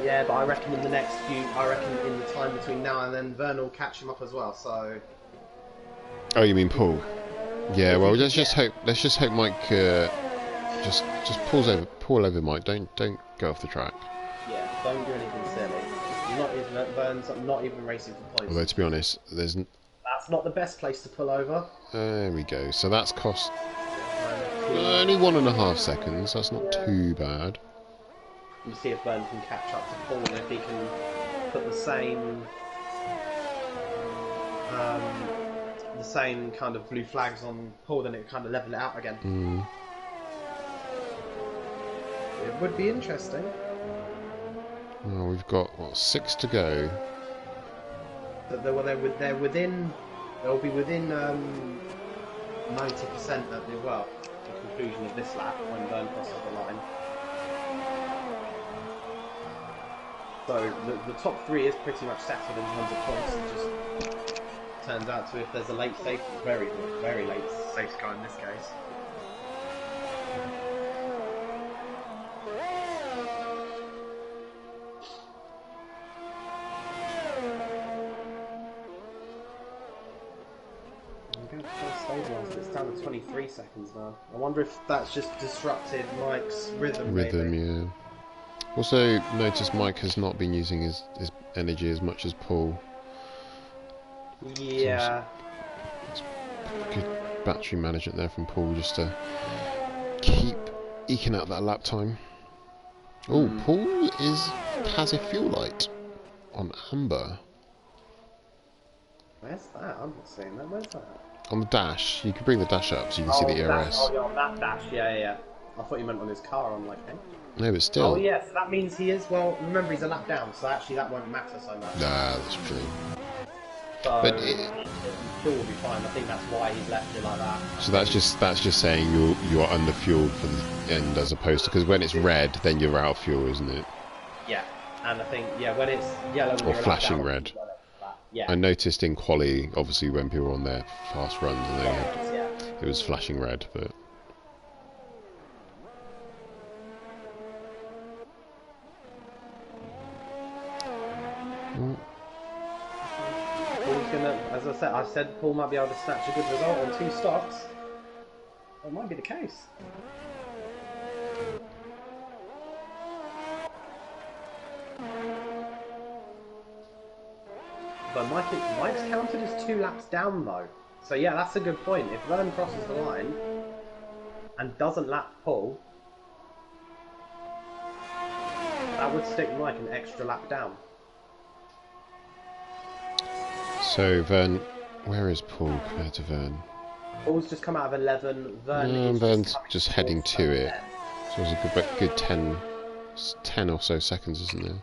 Yeah, but I reckon in the time between now and then, Vern will catch him up as well. So Oh, you mean Paul? Yeah. If Well, he let's could just get, hope. Let's just hope Mike just pull over Mike. Don't go off the track. yeah, don't do anything silly. Not even Vern's not even racing for points. Although to be honest, That's not the best place to pull over. there we go. So that's cost Yeah, only 1.5 seconds. That's not too bad. We'll see if Vern can catch up to Paul and if he can put the same kind of blue flags on Paul, then it kind of level it out again. It would be interesting. Well, we've got what 6 to go. But they'll be within 90% at the conclusion of this lap when Vern crosses the line. So the top 3 is pretty much settled in terms of points. It just turns out to if there's a late safety, very late safety car in this case. It's down to 23 seconds now. I wonder if that's just disrupted Mike's rhythm. Maybe. Yeah. Also, notice Mike has not been using his energy as much as Paul. Yeah. It's good battery management there from Paul just to keep eking out that lap time. Oh, Paul has a fuel light on amber. Where's that? I'm not seeing that. Where's that? On the dash. You can bring the dash up so you can see the ERS. Yeah, on that dash. Yeah. I thought you meant on his car. I'm like, hey. No, but still. Oh, yes, that means he is. Well, remember, he's a lap down, so actually that won't matter so much. Nah, that's true. So, but it still will be fine. I think that's why he's left it like that. So that's just saying you're under fueled for the end, as opposed to, because when it's red, then you're out of fuel, isn't it? Yeah, and I think when it's yellow or flashing red. Yeah. I noticed in quali, obviously, when people were on their fast runs, and it was flashing red, but. Paul's gonna, as I said, Paul might be able to snatch a good result on 2 stocks. That might be the case. But Mike's counted as 2 laps down though. So yeah, that's a good point. If Vern crosses the line and doesn't lap Paul, that would stick Mike an extra lap down. So Vern, where is Paul compared to Vern? Paul's just come out of 11. Vern's just heading to it. So it's a good 10 or so seconds, isn't there?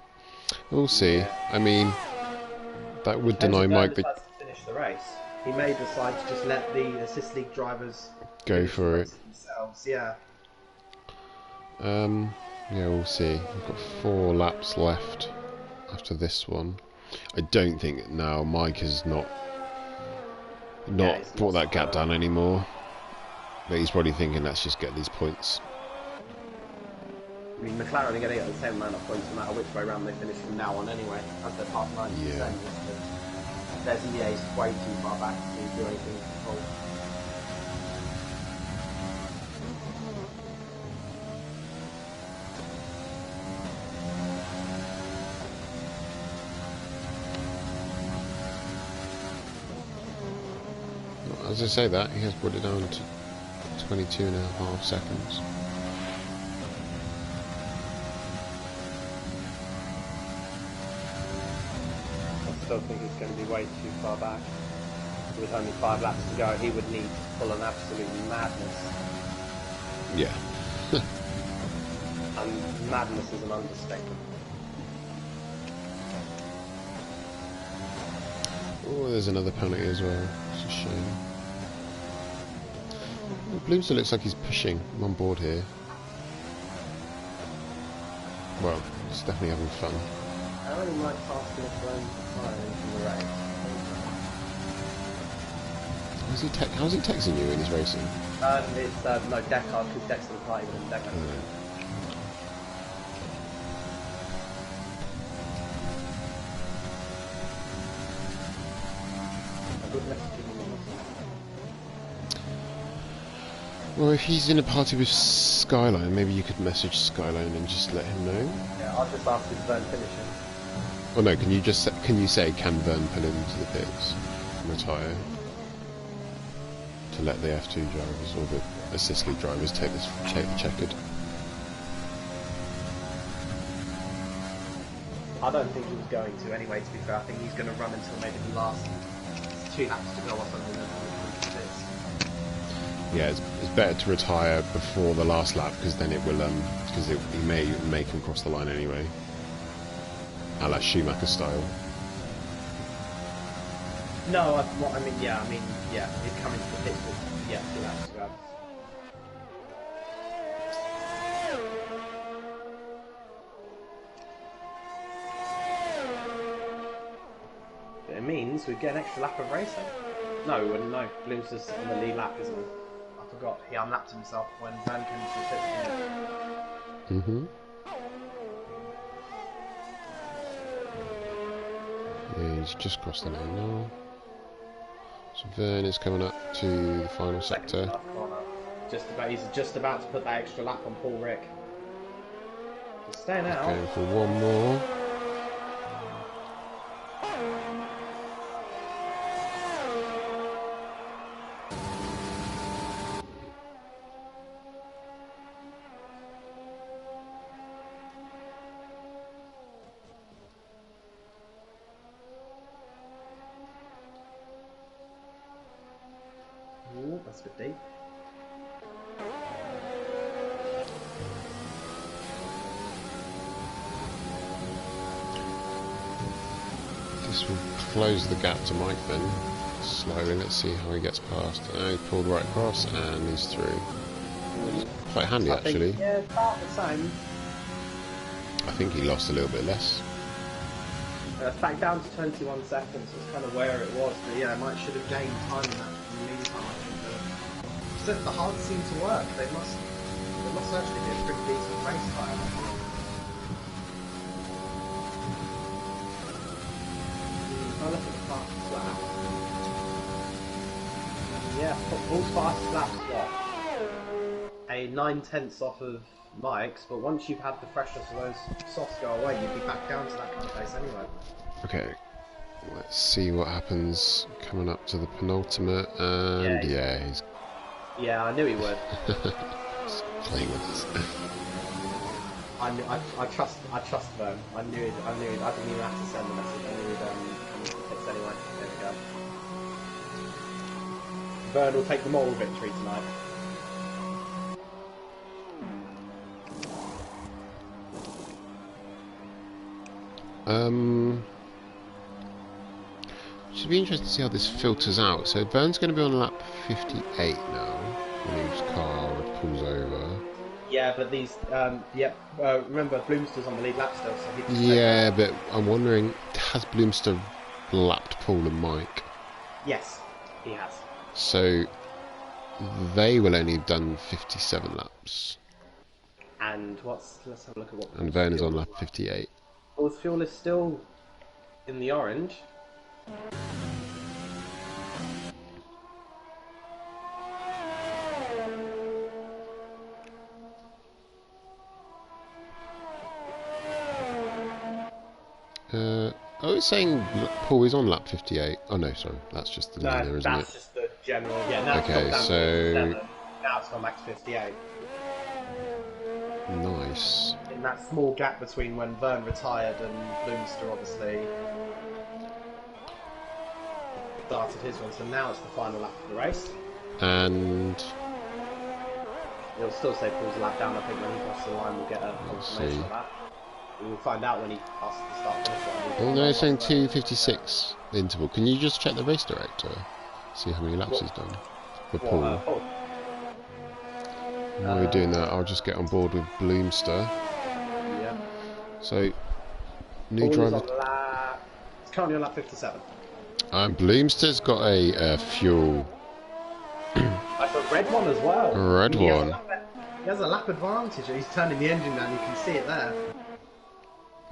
We'll see. I mean, that would deny Mike the. To finish the race. He may decide to just let the assist league drivers go for it themselves. Yeah. Yeah, we'll see. We've got 4 laps left after this one. I don't think now Mike has not brought that gap down anymore. But he's probably thinking, let's just get these points. I mean, McLaren are going to get the same amount of points no matter which way round they finish from now on anyway, as they're past 90%. Yeah. Their EA is way too far back to do anything at all. As I say that, he has brought it down to 22.5 seconds. I still think it's going to be way too far back. With only 5 laps to go, he would need to pull an absolute madness. Yeah. And madness is an understatement. Oh, there's another penalty as well. It's a shame. Bloomster looks like he's pushing. I'm on board here. Well, he's definitely having fun. I only like asking if Rome time in the race. How's he texting you when he's racing? It's no Deckard, because Dexter's not even in Deckard. A good message. Well, if he's in a party with Skyline, maybe you could message Skyline and just let him know. Yeah, I'll just ask if Vern finishes. Well, no, can you say can Vern pull into the pits and retire to let the F2 drivers or the assist lead drivers take the checkered? I don't think he was going to anyway, to be fair. I think he's going to run until maybe the last 2 laps to go or something. Yeah, it's better to retire before the last lap because then it will he may make him cross the line anyway, a la Schumacher style. No, he's coming to the pits with 2 laps to go. It means we get an extra lap of racing. No, Bloom's just on the lead lap, isn't he? I forgot, he unlapped himself when Van came to the pits. Mm-hmm. Yeah, he's just crossed the line now. So Vern is coming up to the final sector. He's just about to put that extra lap on Paul Rick. Just staying out. Going for one more. Ooh, that's a bit deep. This will close the gap to Mike then. Slowly, let's see how he gets past. He pulled right across and he's through. Quite handy actually. Yeah, about the same. I think he lost a little bit less. Back down to 21 seconds was kind of where it was, but yeah, Mike should have gained time in that in the meantime, I think. So the hard seem to work. They must actually be a pretty decent race time. If I look at the fastest lap. Yeah, Paul's fastest lap's what? A 9/10 off of Mike's, but once you've had the freshness of those softs go away, you'd be back down to that kind of pace anyway. Okay, let's see what happens coming up to the penultimate, and he's... Yeah, I knew he would. playing with us. I trust Vern. I knew it. I didn't even have to send the message. I knew he'd come to the pits anyway. There we go. Vern will take the moral victory tonight. Should be interesting to see how this filters out. So Vern's going to be on lap 58 now when his car pulls over. Yeah, but these, remember Bloomster's on the lead lap still, so he. Yeah, but I'm wondering, has Bloomster lapped Paul and Mike? Yes, he has. So they will only have done 57 laps. And let's have a look at what. And Vern is on lap 58. Paul's fuel is still in the orange. It's saying Paul is on lap 58. Oh no, sorry, that's just the leader, isn't it? That's just the general. Yeah, now okay, it's so now it's gone back to 58. Nice. In that small gap between when Vern retired and Bloomster obviously started his one, so now it's the final lap of the race. And it'll still say Paul's a lap down. I think when he crosses the line, we'll get a confirmation of that. We'll find out when he passes the start finish line. Oh no, it's saying 2:56 interval. Can you just check the race director? See how many laps he's done for Paul. While we're doing that, I'll just get on board with Bloomster. Yeah. So, new Paul driver. It's currently on lap 57. Bloomster's got a fuel. Like a red one as well. A red one. He has a lap advantage. He's turning the engine down. You can see it there.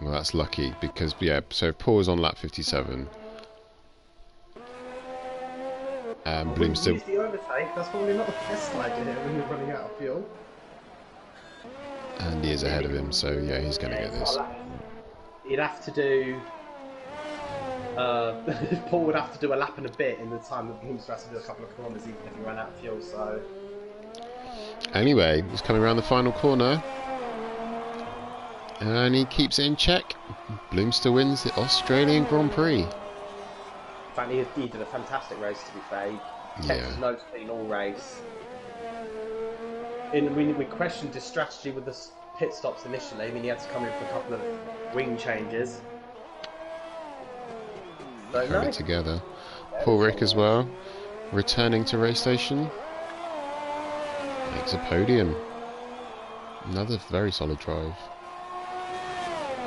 Well, that's lucky because so if Paul is on lap 57. I Bloom wouldn't still, use the overtake. That's probably not the best idea when you're running out of fuel. and he is ahead of him, so yeah, he's going to Yeah, get he's got a this. lap. He'd have to do. Paul would have to do a lap and a bit in the time that Bloomster has to do a couple of corners, even if he ran out of fuel. So. Anyway, he's coming around the final corner, and he keeps it in check. Bloomster wins the Australian Grand Prix. In fact, he did a fantastic race, to be fair. He kept his nose clean all race. We questioned his strategy with the pit stops initially. I mean, he had to come in for a couple of wing changes. But Hold it together. Paul Rick as well, returning to race station. Makes a podium. Another very solid drive.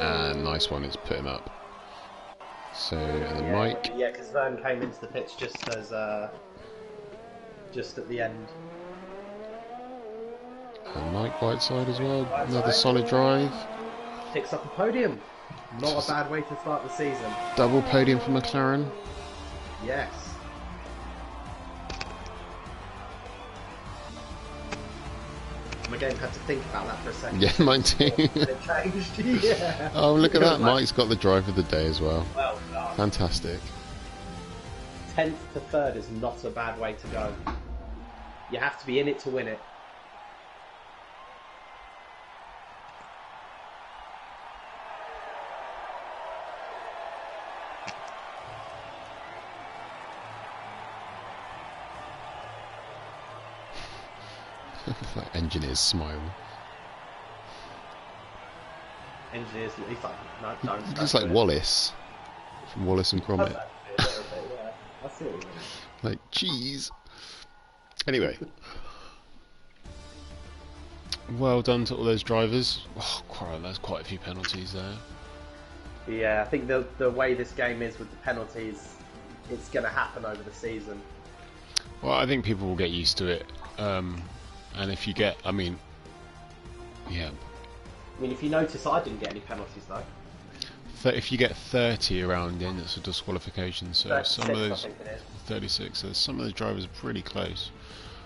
And nice one, it's put him up. So, and then Mike. Yeah, because Vern came into the pits just at the end. And Mike Whiteside as well, another solid drive. Picks up a podium. Not a bad way to start the season. Double podium for McLaren. Yes. My game had to think about that for a second. Yeah, mine too. It changed. Yeah. Oh, look at that. Mike's got the drive of the day as well. Well done. Fantastic. 10th to 3rd is not a bad way to go. You have to be in it to win it. Like engineer's smile. Engineers, he's like, no, don't. Looks like Wallace from Wallace and Gromit. Yeah. I see what you mean. Like cheese. Anyway, well done to all those drivers. Oh, there's quite a few penalties there. Yeah, I think the way this game is with the penalties, it's going to happen over the season. Well, I think people will get used to it. And if you get, yeah. I mean, if you notice, I didn't get any penalties though. If you get 30 around in, it's a disqualification. So 36, some of those, I think it is. 36. So some of those drivers are pretty close.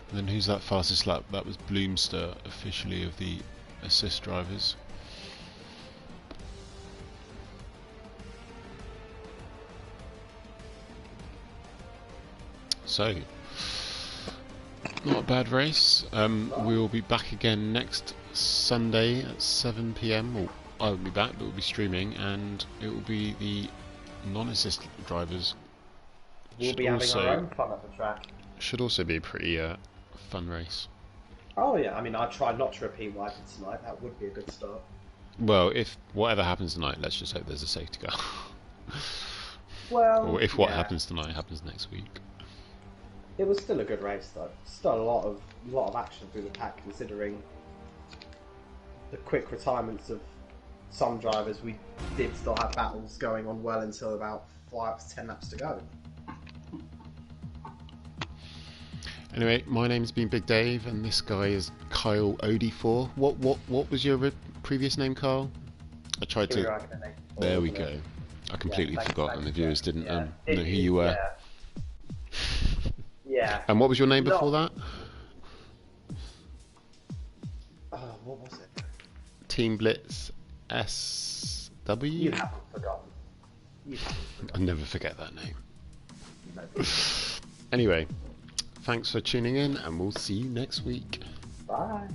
And then who's that fastest lap? That was Bloomster, officially of the assist drivers. So, not a bad race. We will be back again next Sunday at 7 PM. Well, I will be back, but we'll be streaming, and it will be the non-assist drivers. We'll be having our own fun at the track. Should also be a pretty fun race. Oh yeah, I mean, I try not to repeat what I did tonight. That would be a good start. Well, if whatever happens tonight, let's just hope there's a safety car. Well, or if what happens tonight happens next week. It was still a good race, though. Still a lot of action through the pack, considering the quick retirements of some drivers. We did still have battles going on well until about 5 to 10 laps to go. Anyway, my name's been Big Dave, and this guy is Kyle OD4. What was your previous name, Kyle? I tried to. There we go. I completely forgot, and the viewers didn't know who you were. Yeah. And what was your name before that? Oh, what was it? Team Blitz SW? You haven't forgotten. I never forget that name. Anyway, thanks for tuning in, and we'll see you next week. Bye.